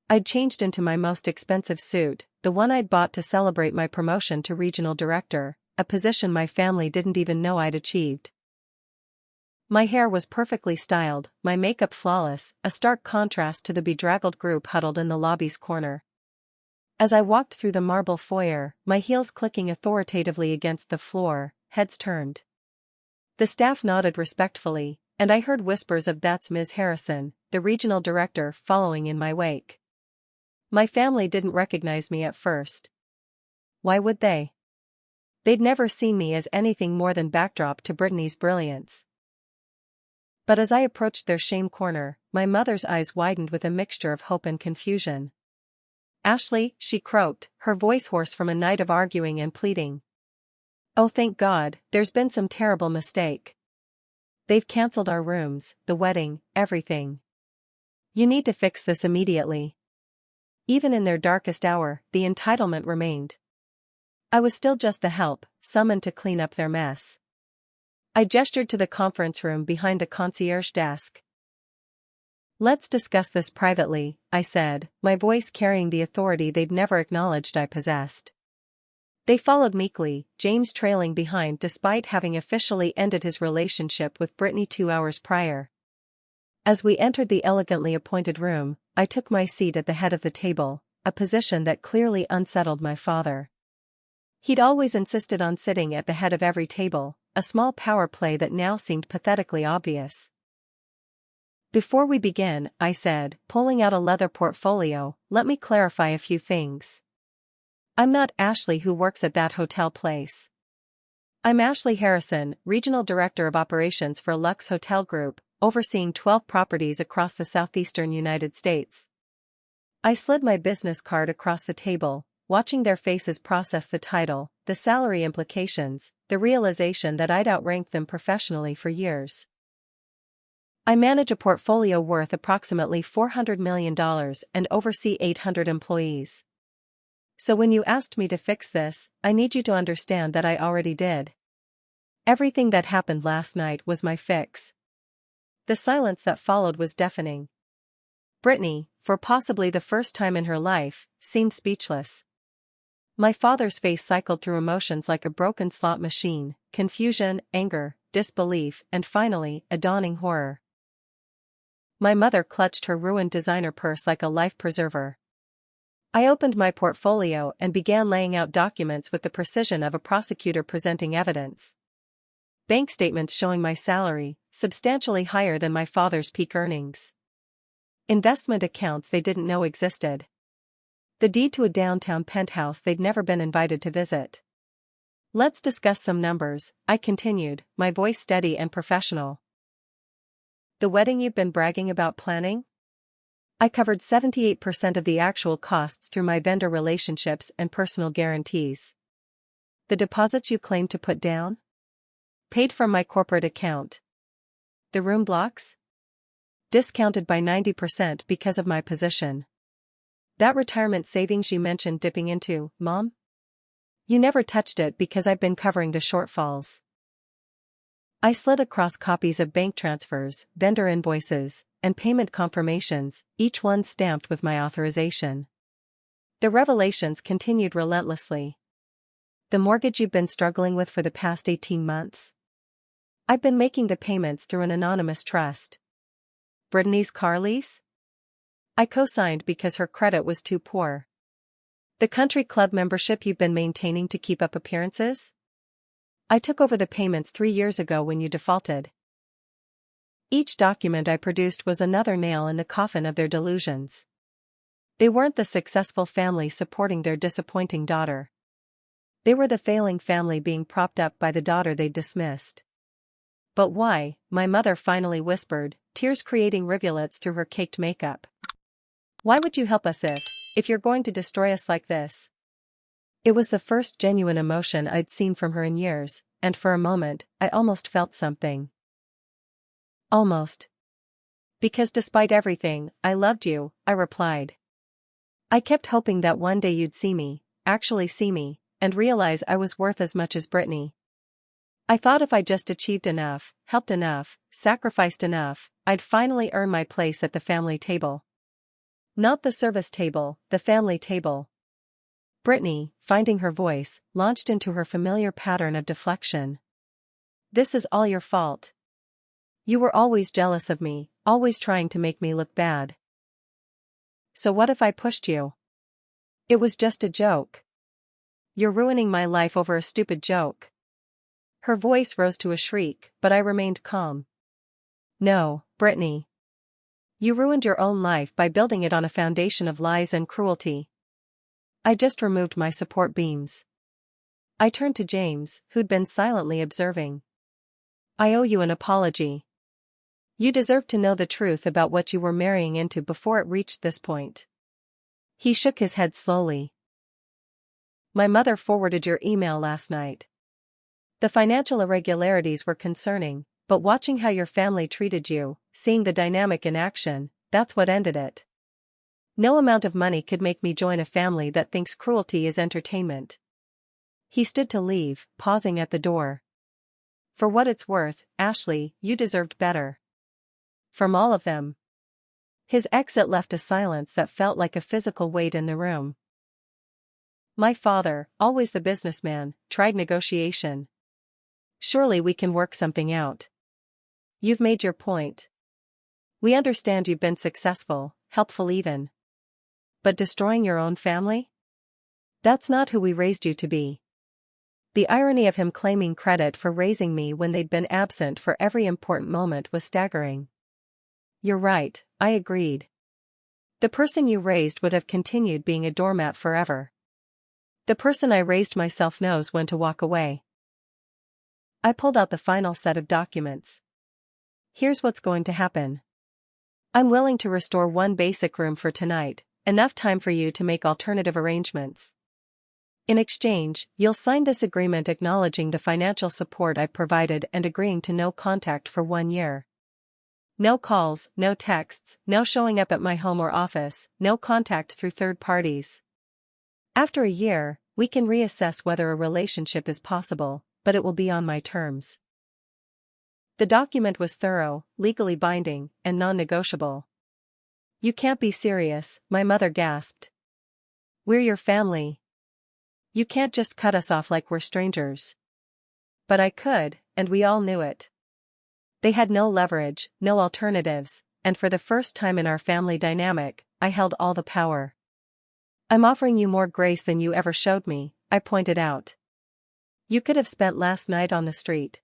I'd changed into my most expensive suit, the one I'd bought to celebrate my promotion to regional director, a position my family didn't even know I'd achieved. My hair was perfectly styled, my makeup flawless, a stark contrast to the bedraggled group huddled in the lobby's corner. As I walked through the marble foyer, my heels clicking authoritatively against the floor, heads turned. The staff nodded respectfully, and I heard whispers of "That's Ms. Harrison," the regional director, following in my wake. My family didn't recognize me at first. Why would they? They'd never seen me as anything more than backdrop to Brittany's brilliance. But as I approached their shame corner, my mother's eyes widened with a mixture of hope and confusion. "Ashley," she croaked, her voice hoarse from a night of arguing and pleading. "Oh, thank God, there's been some terrible mistake. They've cancelled our rooms, the wedding, everything. You need to fix this immediately." Even in their darkest hour, the entitlement remained. I was still just the help, summoned to clean up their mess. I gestured to the conference room behind the concierge desk. "Let's discuss this privately," I said, my voice carrying the authority they'd never acknowledged I possessed. They followed meekly, James trailing behind despite having officially ended his relationship with Brittany 2 hours prior. As we entered the elegantly appointed room, I took my seat at the head of the table, a position that clearly unsettled my father. He'd always insisted on sitting at the head of every table, a small power play that now seemed pathetically obvious. "Before we begin," I said, pulling out a leather portfolio, "let me clarify a few things. I'm not Ashley who works at that hotel place. I'm Ashley Harrison, Regional Director of Operations for Lux Hotel Group, overseeing 12 properties across the southeastern United States." I slid my business card across the table, watching their faces process the title, the salary implications, the realization that I'd outranked them professionally for years. "I manage a portfolio worth approximately $400 million and oversee 800 employees. So when you asked me to fix this, I need you to understand that I already did. Everything that happened last night was my fix." The silence that followed was deafening. Brittany, for possibly the first time in her life, seemed speechless. My father's face cycled through emotions like a broken slot machine: confusion, anger, disbelief, and finally, a dawning horror. My mother clutched her ruined designer purse like a life preserver. I opened my portfolio and began laying out documents with the precision of a prosecutor presenting evidence. Bank statements showing my salary, substantially higher than my father's peak earnings. Investment accounts they didn't know existed. The deed to a downtown penthouse they'd never been invited to visit. "Let's discuss some numbers," I continued, my voice steady and professional. "The wedding you've been bragging about planning? I covered 78% of the actual costs through my vendor relationships and personal guarantees. The deposits you claim to put down? Paid from my corporate account. The room blocks? Discounted by 90% because of my position. That retirement savings you mentioned dipping into, Mom? You never touched it because I've been covering the shortfalls." I slid across copies of bank transfers, vendor invoices, and payment confirmations, each one stamped with my authorization. The revelations continued relentlessly. "The mortgage you've been struggling with for the past 18 months? I've been making the payments through an anonymous trust. Brittany's car lease? I co-signed because her credit was too poor. The country club membership you've been maintaining to keep up appearances? I took over the payments 3 years ago when you defaulted." Each document I produced was another nail in the coffin of their delusions. They weren't the successful family supporting their disappointing daughter. They were the failing family being propped up by the daughter they'd dismissed. But why? My mother finally whispered, tears creating rivulets through her caked makeup. Why would you help us if you're going to destroy us like this? It was the first genuine emotion I'd seen from her in years, and for a moment, I almost felt something. Almost. Because despite everything, I loved you, I replied. I kept hoping that one day you'd see me, actually see me, and realize I was worth as much as Brittany. I thought if I just achieved enough, helped enough, sacrificed enough, I'd finally earn my place at the family table. Not the service table, the family table. Brittany, finding her voice, launched into her familiar pattern of deflection. This is all your fault. You were always jealous of me, always trying to make me look bad. So what if I pushed you? It was just a joke. You're ruining my life over a stupid joke. Her voice rose to a shriek, but I remained calm. No, Brittany. You ruined your own life by building it on a foundation of lies and cruelty. I just removed my support beams. I turned to James, who'd been silently observing. I owe you an apology. You deserve to know the truth about what you were marrying into before it reached this point. He shook his head slowly. My mother forwarded your email last night. The financial irregularities were concerning, but watching how your family treated you, seeing the dynamic in action, that's what ended it. No amount of money could make me join a family that thinks cruelty is entertainment. He stood to leave, pausing at the door. For what it's worth, Ashley, you deserved better. From all of them. His exit left a silence that felt like a physical weight in the room. My father, always the businessman, tried negotiation. Surely we can work something out. You've made your point. We understand you've been successful, helpful even. But destroying your own family? That's not who we raised you to be. The irony of him claiming credit for raising me when they'd been absent for every important moment was staggering. You're right, I agreed. The person you raised would have continued being a doormat forever. The person I raised myself knows when to walk away. I pulled out the final set of documents. Here's what's going to happen. I'm willing to restore one basic room for tonight, enough time for you to make alternative arrangements. In exchange, you'll sign this agreement acknowledging the financial support I've provided and agreeing to no contact for 1 year. No calls, no texts, no showing up at my home or office, no contact through third parties. After a year, we can reassess whether a relationship is possible, but it will be on my terms. The document was thorough, legally binding, and non-negotiable. You can't be serious, my mother gasped. We're your family. You can't just cut us off like we're strangers. But I could, and we all knew it. They had no leverage, no alternatives, and for the first time in our family dynamic, I held all the power. I'm offering you more grace than you ever showed me, I pointed out. You could have spent last night on the street.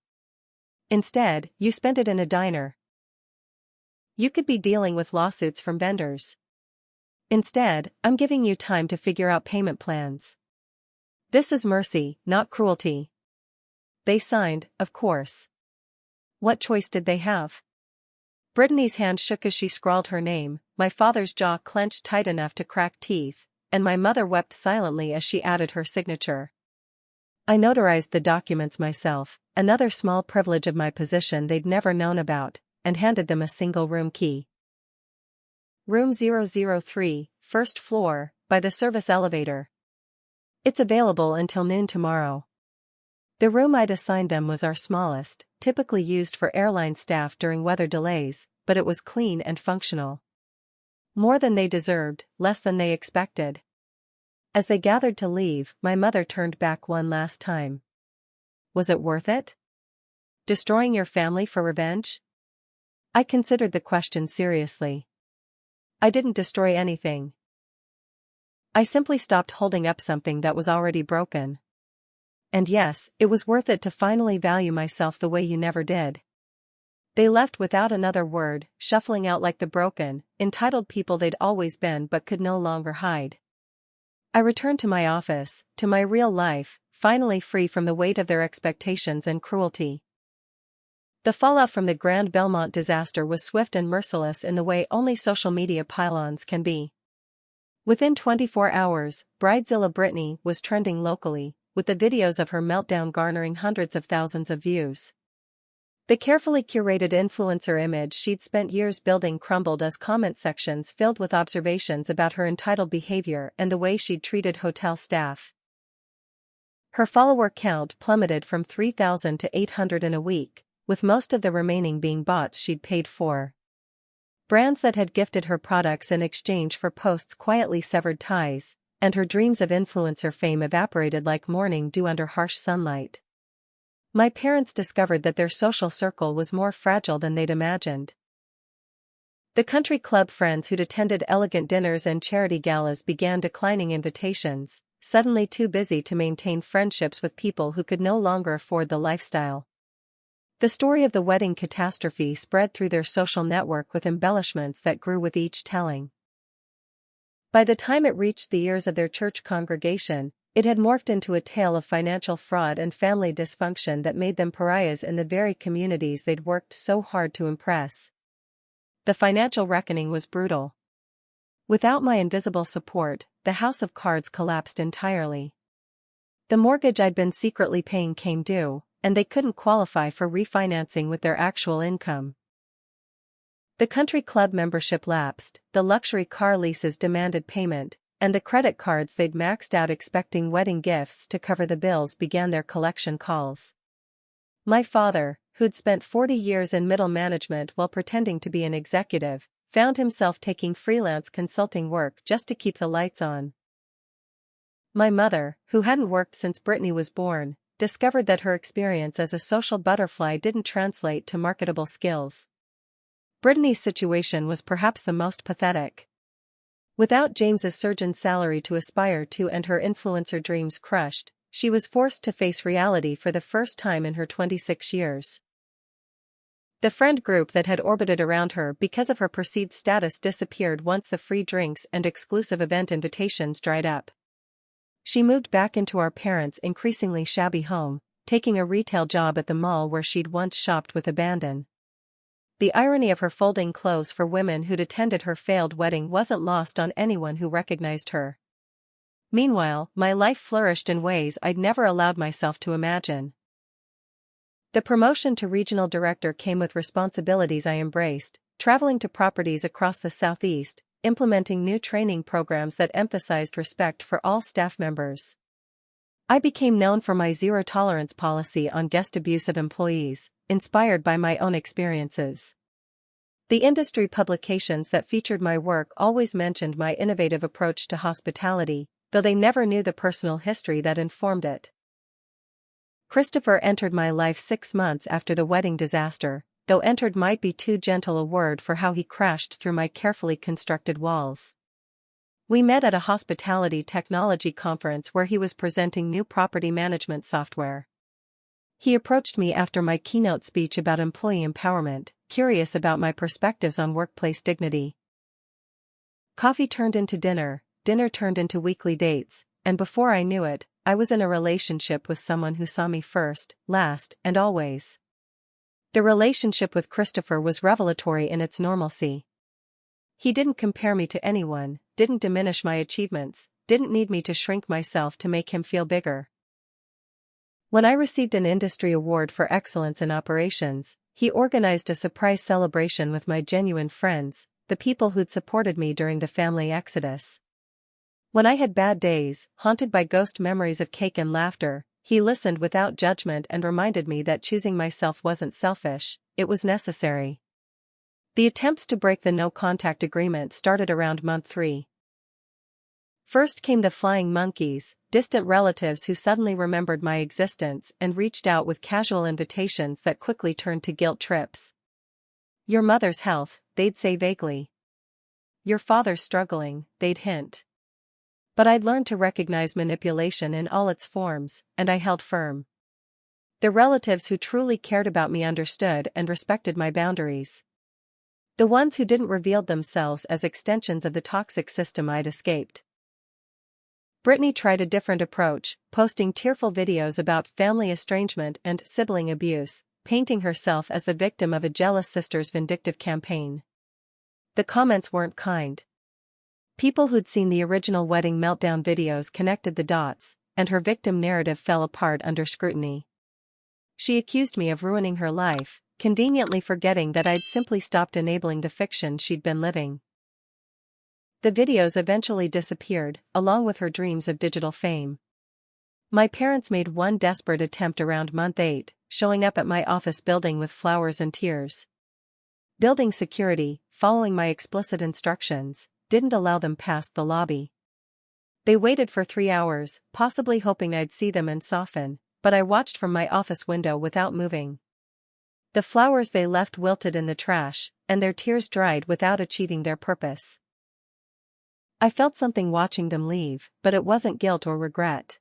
Instead, you spent it in a diner. You could be dealing with lawsuits from vendors. Instead, I'm giving you time to figure out payment plans. This is mercy, not cruelty. They signed, of course. What choice did they have? Brittany's hand shook as she scrawled her name, my father's jaw clenched tight enough to crack teeth, and my mother wept silently as she added her signature. I notarized the documents myself, another small privilege of my position they'd never known about, and handed them a single room key. Room 003, first floor, by the service elevator. It's available until noon tomorrow. The room I'd assigned them was our smallest, typically used for airline staff during weather delays, but it was clean and functional. More than they deserved, less than they expected. As they gathered to leave, my mother turned back one last time. Was it worth it? Destroying your family for revenge? I considered the question seriously. I didn't destroy anything. I simply stopped holding up something that was already broken. And yes, it was worth it to finally value myself the way you never did. They left without another word, shuffling out like the broken, entitled people they'd always been but could no longer hide. I returned to my office, to my real life, finally free from the weight of their expectations and cruelty. The fallout from the Grand Belmont disaster was swift and merciless in the way only social media pylons can be. Within 24 hours, Bridezilla Brittany was trending locally, with the videos of her meltdown garnering hundreds of thousands of views. The carefully curated influencer image she'd spent years building crumbled as comment sections filled with observations about her entitled behavior and the way she'd treated hotel staff. Her follower count plummeted from 3,000 to 800 in a week, with most of the remaining being bots she'd paid for. Brands that had gifted her products in exchange for posts quietly severed ties, and her dreams of influencer fame evaporated like morning dew under harsh sunlight. My parents discovered that their social circle was more fragile than they'd imagined. The country club friends who'd attended elegant dinners and charity galas began declining invitations, suddenly too busy to maintain friendships with people who could no longer afford the lifestyle. The story of the wedding catastrophe spread through their social network with embellishments that grew with each telling. By the time it reached the ears of their church congregation, it had morphed into a tale of financial fraud and family dysfunction that made them pariahs in the very communities they'd worked so hard to impress. The financial reckoning was brutal. Without my invisible support, the house of cards collapsed entirely. The mortgage I'd been secretly paying came due, and they couldn't qualify for refinancing with their actual income. The country club membership lapsed, the luxury car leases demanded payment, and the credit cards they'd maxed out expecting wedding gifts to cover the bills began their collection calls. My father, who'd spent 40 years in middle management while pretending to be an executive, found himself taking freelance consulting work just to keep the lights on. My mother, who hadn't worked since Brittany was born, discovered that her experience as a social butterfly didn't translate to marketable skills. Brittany's situation was perhaps the most pathetic. Without James's surgeon's salary to aspire to and her influencer dreams crushed, she was forced to face reality for the first time in her 26 years. The friend group that had orbited around her because of her perceived status disappeared once the free drinks and exclusive event invitations dried up. She moved back into our parents' increasingly shabby home, taking a retail job at the mall where she'd once shopped with abandon. The irony of her folding clothes for women who'd attended her failed wedding wasn't lost on anyone who recognized her. Meanwhile, my life flourished in ways I'd never allowed myself to imagine. The promotion to regional director came with responsibilities I embraced, traveling to properties across the Southeast, implementing new training programs that emphasized respect for all staff members. I became known for my zero-tolerance policy on guest abuse of employees, inspired by my own experiences. The industry publications that featured my work always mentioned my innovative approach to hospitality, though they never knew the personal history that informed it. Christopher entered my life 6 months after the wedding disaster, though entered might be too gentle a word for how he crashed through my carefully constructed walls. We met at a hospitality technology conference where he was presenting new property management software. He approached me after my keynote speech about employee empowerment, curious about my perspectives on workplace dignity. Coffee turned into dinner, dinner turned into weekly dates, and before I knew it, I was in a relationship with someone who saw me first, last, and always. The relationship with Christopher was revelatory in its normalcy. He didn't compare me to anyone, didn't diminish my achievements, didn't need me to shrink myself to make him feel bigger. When I received an industry award for excellence in operations, he organized a surprise celebration with my genuine friends, the people who'd supported me during the family exodus. When I had bad days, haunted by ghost memories of cake and laughter, he listened without judgment and reminded me that choosing myself wasn't selfish, it was necessary. The attempts to break the no-contact agreement started around month 3. First came the flying monkeys, distant relatives who suddenly remembered my existence and reached out with casual invitations that quickly turned to guilt trips. "Your mother's health," they'd say vaguely. "Your father's struggling," they'd hint. But I'd learned to recognize manipulation in all its forms, and I held firm. The relatives who truly cared about me understood and respected my boundaries. The ones who didn't revealed themselves as extensions of the toxic system I'd escaped. Brittany tried a different approach, posting tearful videos about family estrangement and sibling abuse, painting herself as the victim of a jealous sister's vindictive campaign. The comments weren't kind. People who'd seen the original wedding meltdown videos connected the dots, and her victim narrative fell apart under scrutiny. She accused me of ruining her life, conveniently forgetting that I'd simply stopped enabling the fiction she'd been living. The videos eventually disappeared, along with her dreams of digital fame. My parents made one desperate attempt around month 8, showing up at my office building with flowers and tears. Building security, following my explicit instructions, didn't allow them past the lobby. They waited for 3 hours, possibly hoping I'd see them and soften, but I watched from my office window without moving. The flowers they left wilted in the trash, and their tears dried without achieving their purpose. I felt something watching them leave, but it wasn't guilt or regret.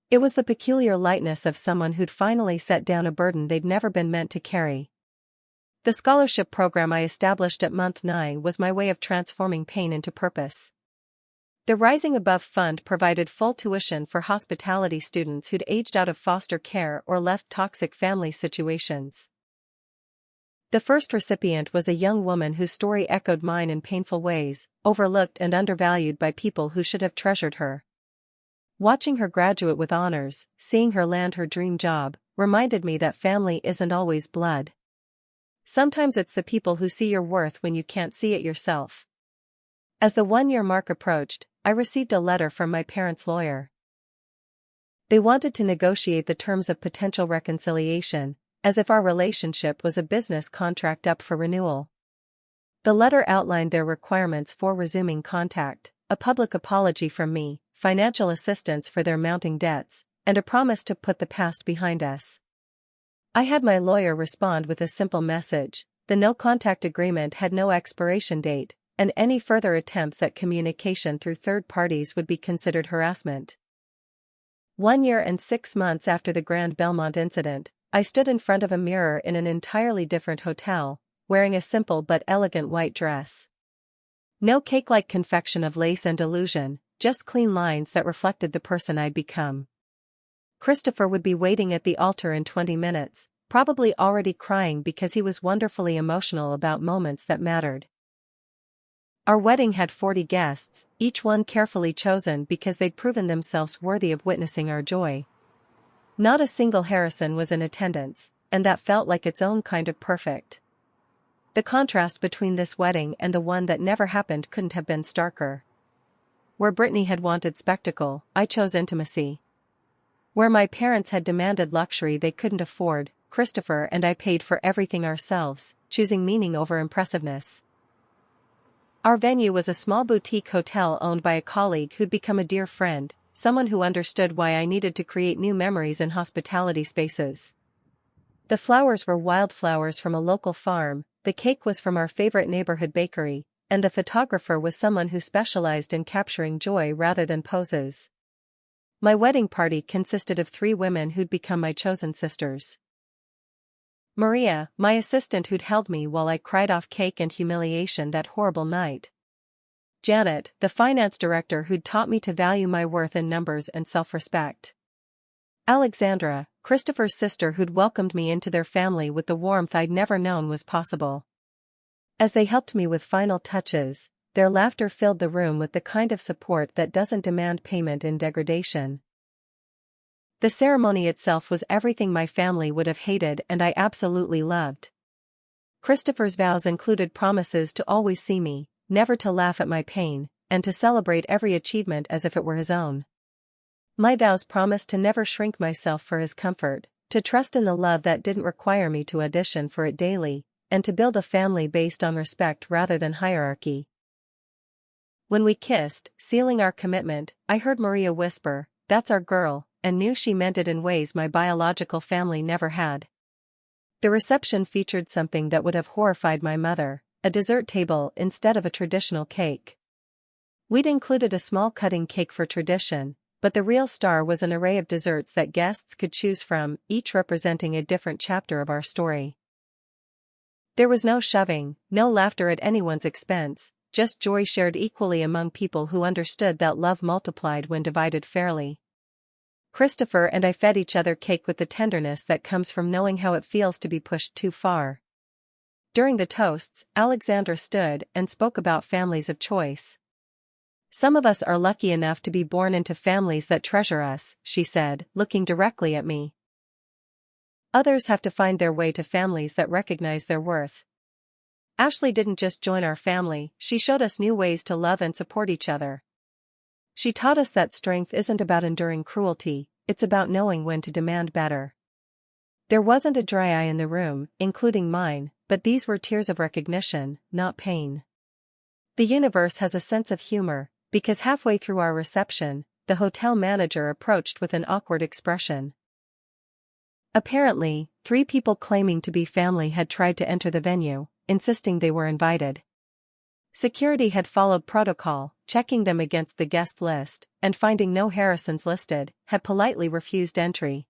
It was the peculiar lightness of someone who'd finally set down a burden they'd never been meant to carry. The scholarship program I established at month 9 was my way of transforming pain into purpose. The Rising Above Fund provided full tuition for hospitality students who'd aged out of foster care or left toxic family situations. The first recipient was a young woman whose story echoed mine in painful ways, overlooked and undervalued by people who should have treasured her. Watching her graduate with honors, seeing her land her dream job, reminded me that family isn't always blood. Sometimes it's the people who see your worth when you can't see it yourself. As the 1-year mark approached, I received a letter from my parents' lawyer. They wanted to negotiate the terms of potential reconciliation, as if our relationship was a business contract up for renewal. The letter outlined their requirements for resuming contact, a public apology from me, financial assistance for their mounting debts, and a promise to put the past behind us. I had my lawyer respond with a simple message: the no-contact agreement had no expiration date, and any further attempts at communication through third parties would be considered harassment. 1 year and 6 months after the Grand Belmont incident, I stood in front of a mirror in an entirely different hotel, wearing a simple but elegant white dress. No cake-like confection of lace and illusion, just clean lines that reflected the person I'd become. Christopher would be waiting at the altar in 20 minutes, probably already crying because he was wonderfully emotional about moments that mattered. Our wedding had 40 guests, each one carefully chosen because they'd proven themselves worthy of witnessing our joy. Not a single Harrison was in attendance, and that felt like its own kind of perfect. The contrast between this wedding and the one that never happened couldn't have been starker. Where Brittany had wanted spectacle, I chose intimacy. Where my parents had demanded luxury they couldn't afford, Christopher and I paid for everything ourselves, choosing meaning over impressiveness. Our venue was a small boutique hotel owned by a colleague who'd become a dear friend, someone who understood why I needed to create new memories in hospitality spaces. The flowers were wildflowers from a local farm, the cake was from our favorite neighborhood bakery, and the photographer was someone who specialized in capturing joy rather than poses. My wedding party consisted of 3 women who'd become my chosen sisters. Maria, my assistant who'd held me while I cried off cake and humiliation that horrible night. Janet, the finance director who'd taught me to value my worth in numbers and self-respect. Alexandra, Christopher's sister who'd welcomed me into their family with the warmth I'd never known was possible. As they helped me with final touches, their laughter filled the room with the kind of support that doesn't demand payment in degradation. The ceremony itself was everything my family would have hated and I absolutely loved. Christopher's vows included promises to always see me, never to laugh at my pain, and to celebrate every achievement as if it were his own. My vows promised to never shrink myself for his comfort, to trust in the love that didn't require me to audition for it daily, and to build a family based on respect rather than hierarchy. When we kissed, sealing our commitment, I heard Maria whisper, "That's our girl," and knew she meant it in ways my biological family never had. The reception featured something that would have horrified my mother, a dessert table instead of a traditional cake. We'd included a small cutting cake for tradition, but the real star was an array of desserts that guests could choose from, each representing a different chapter of our story. There was no shoving, no laughter at anyone's expense, just joy shared equally among people who understood that love multiplied when divided fairly. Christopher and I fed each other cake with the tenderness that comes from knowing how it feels to be pushed too far. During the toasts, Alexandra stood and spoke about families of choice. Some of us are lucky enough to be born into families that treasure us, she said, looking directly at me. Others have to find their way to families that recognize their worth. Ashley didn't just join our family, she showed us new ways to love and support each other. She taught us that strength isn't about enduring cruelty, it's about knowing when to demand better. There wasn't a dry eye in the room, including mine, but these were tears of recognition, not pain. The universe has a sense of humor, because halfway through our reception, the hotel manager approached with an awkward expression. Apparently, 3 people claiming to be family had tried to enter the venue, insisting they were invited. Security had followed protocol, checking them against the guest list, and finding no Harrisons listed, had politely refused entry.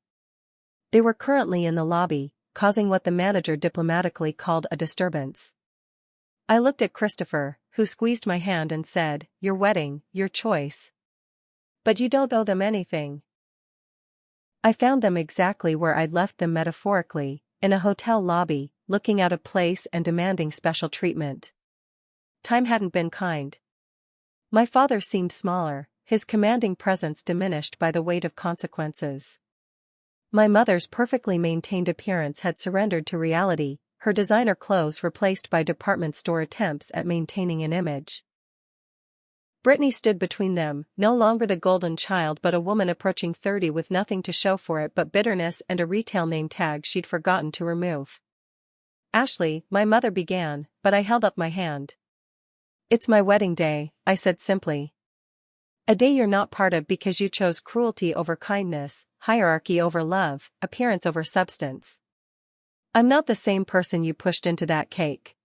They were currently in the lobby, causing what the manager diplomatically called a disturbance. I looked at Christopher, who squeezed my hand and said, "Your wedding, your choice. But you don't owe them anything." I found them exactly where I'd left them metaphorically, in a hotel lobby, looking out of place and demanding special treatment. Time hadn't been kind. My father seemed smaller, his commanding presence diminished by the weight of consequences. My mother's perfectly maintained appearance had surrendered to reality, her designer clothes replaced by department store attempts at maintaining an image. Brittany stood between them, no longer the golden child but a woman approaching 30 with nothing to show for it but bitterness and a retail name tag she'd forgotten to remove. "Ashley," my mother began, but I held up my hand. "It's my wedding day," I said simply. "A day you're not part of because you chose cruelty over kindness, hierarchy over love, appearance over substance. I'm not the same person you pushed into that cake.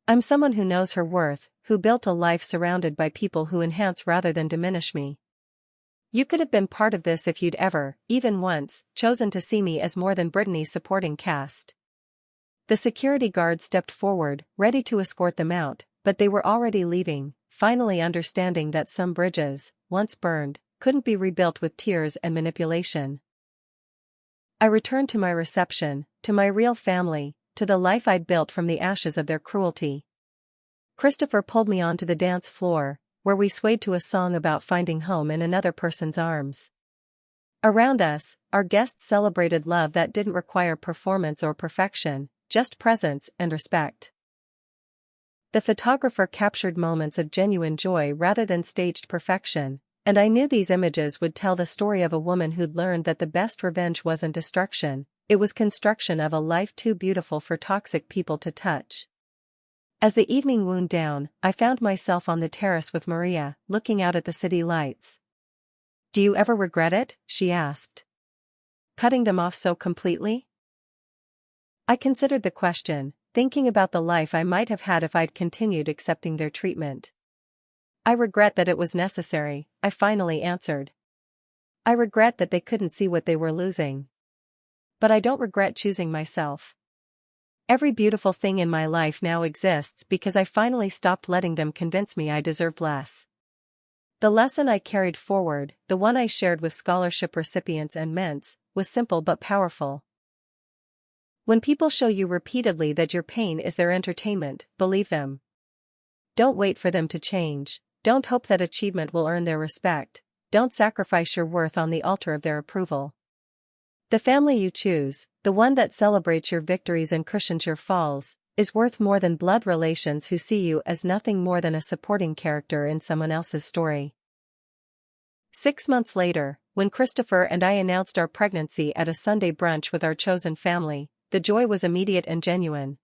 I'm someone who knows her worth, who built a life surrounded by people who enhance rather than diminish me. You could have been part of this if you'd ever, even once, chosen to see me as more than Brittany's supporting cast." The security guard stepped forward, ready to escort them out, but they were already leaving, finally understanding that some bridges, once burned, couldn't be rebuilt with tears and manipulation. I returned to my reception, to my real family, to the life I'd built from the ashes of their cruelty. Christopher pulled me onto the dance floor, where we swayed to a song about finding home in another person's arms. Around us, our guests celebrated love that didn't require performance or perfection, just presence and respect. The photographer captured moments of genuine joy rather than staged perfection, and I knew these images would tell the story of a woman who'd learned that the best revenge wasn't destruction, it was construction of a life too beautiful for toxic people to touch. As the evening wound down, I found myself on the terrace with Maria, looking out at the city lights. "Do you ever regret it?" she asked. "Cutting them off so completely?" I considered the question, thinking about the life I might have had if I'd continued accepting their treatment. "I regret that it was necessary," I finally answered. "I regret that they couldn't see what they were losing. But I don't regret choosing myself. Every beautiful thing in my life now exists because I finally stopped letting them convince me I deserved less." The lesson I carried forward, the one I shared with scholarship recipients and men's, was simple but powerful. When people show you repeatedly that your pain is their entertainment, believe them. Don't wait for them to change, don't hope that achievement will earn their respect, don't sacrifice your worth on the altar of their approval. The family you choose, the one that celebrates your victories and cushions your falls, is worth more than blood relations who see you as nothing more than a supporting character in someone else's story. 6 months later, when Christopher and I announced our pregnancy at a Sunday brunch with our chosen family, the joy was immediate and genuine.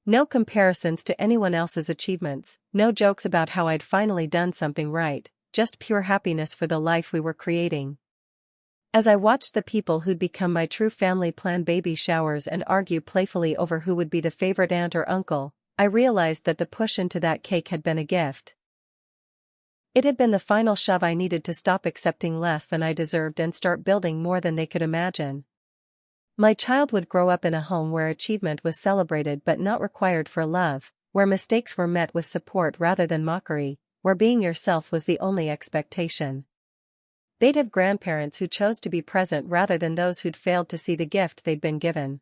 No comparisons to anyone else's achievements, no jokes about how I'd finally done something right, just pure happiness for the life we were creating. As I watched the people who'd become my true family plan baby showers and argue playfully over who would be the favorite aunt or uncle, I realized that the push into that cake had been a gift. It had been the final shove I needed to stop accepting less than I deserved and start building more than they could imagine. My child would grow up in a home where achievement was celebrated but not required for love, where mistakes were met with support rather than mockery, where being yourself was the only expectation. They'd have grandparents who chose to be present rather than those who'd failed to see the gift they'd been given.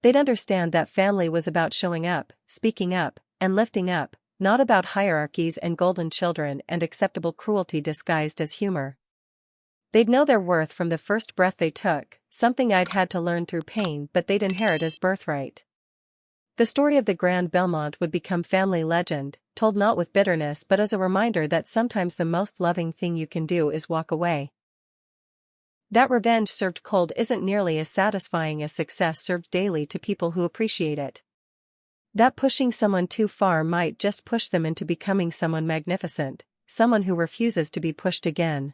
They'd understand that family was about showing up, speaking up, and lifting up, not about hierarchies and golden children and acceptable cruelty disguised as humor. They'd know their worth from the first breath they took, something I'd had to learn through pain but they'd inherit as birthright. The story of the Grand Belmont would become family legend, told not with bitterness but as a reminder that sometimes the most loving thing you can do is walk away. That revenge served cold isn't nearly as satisfying as success served daily to people who appreciate it. That pushing someone too far might just push them into becoming someone magnificent, someone who refuses to be pushed again.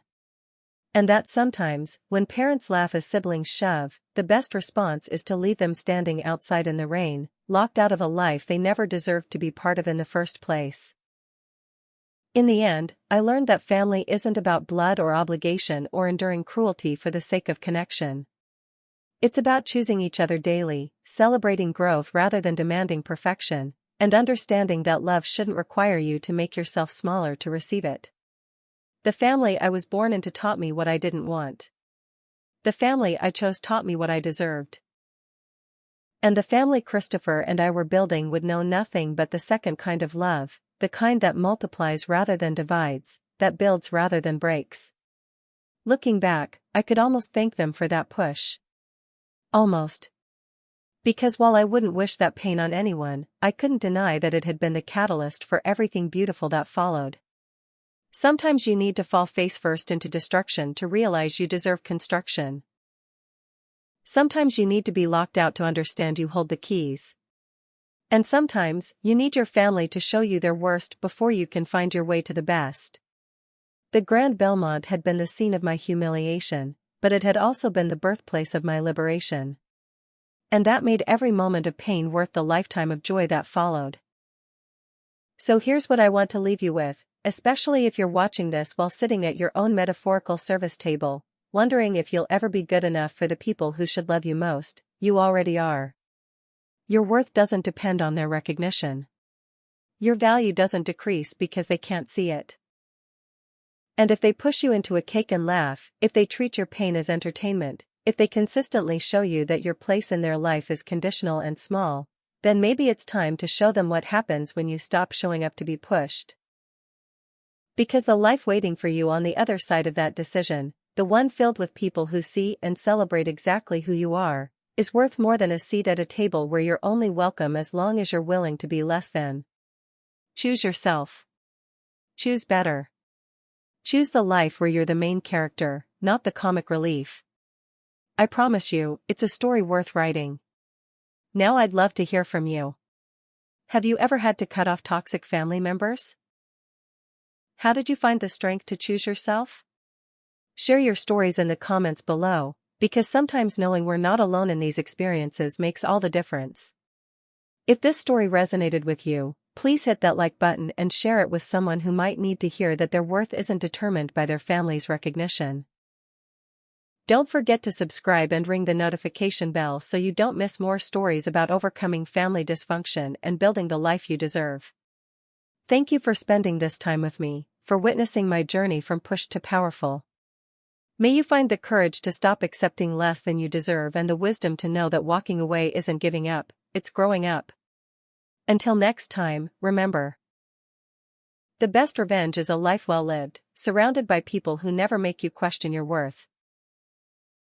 And that sometimes, when parents laugh as siblings shove, the best response is to leave them standing outside in the rain, locked out of a life they never deserved to be part of in the first place. In the end, I learned that family isn't about blood or obligation or enduring cruelty for the sake of connection. It's about choosing each other daily, celebrating growth rather than demanding perfection, and understanding that love shouldn't require you to make yourself smaller to receive it. The family I was born into taught me what I didn't want. The family I chose taught me what I deserved. And the family Christopher and I were building would know nothing but the second kind of love, the kind that multiplies rather than divides, that builds rather than breaks. Looking back, I could almost thank them for that push. Almost. Because while I wouldn't wish that pain on anyone, I couldn't deny that it had been the catalyst for everything beautiful that followed. Sometimes you need to fall face first into destruction to realize you deserve construction. Sometimes you need to be locked out to understand you hold the keys. And sometimes, you need your family to show you their worst before you can find your way to the best. The Grand Belmont had been the scene of my humiliation, but it had also been the birthplace of my liberation. And that made every moment of pain worth the lifetime of joy that followed. So here's what I want to leave you with, especially if you're watching this while sitting at your own metaphorical service table, wondering if you'll ever be good enough for the people who should love you most. You already are. Your worth doesn't depend on their recognition. Your value doesn't decrease because they can't see it. And if they push you into a cake and laugh, if they treat your pain as entertainment, if they consistently show you that your place in their life is conditional and small, then maybe it's time to show them what happens when you stop showing up to be pushed. Because the life waiting for you on the other side of that decision, the one filled with people who see and celebrate exactly who you are, is worth more than a seat at a table where you're only welcome as long as you're willing to be less than. Choose yourself. Choose better. Choose the life where you're the main character, not the comic relief. I promise you, it's a story worth writing. Now I'd love to hear from you. Have you ever had to cut off toxic family members? How did you find the strength to choose yourself? Share your stories in the comments below, because sometimes knowing we're not alone in these experiences makes all the difference. If this story resonated with you, please hit that like button and share it with someone who might need to hear that their worth isn't determined by their family's recognition. Don't forget to subscribe and ring the notification bell so you don't miss more stories about overcoming family dysfunction and building the life you deserve. Thank you for spending this time with me, for witnessing my journey from pushed to powerful. May you find the courage to stop accepting less than you deserve and the wisdom to know that walking away isn't giving up, it's growing up. Until next time, remember. The best revenge is a life well lived, surrounded by people who never make you question your worth.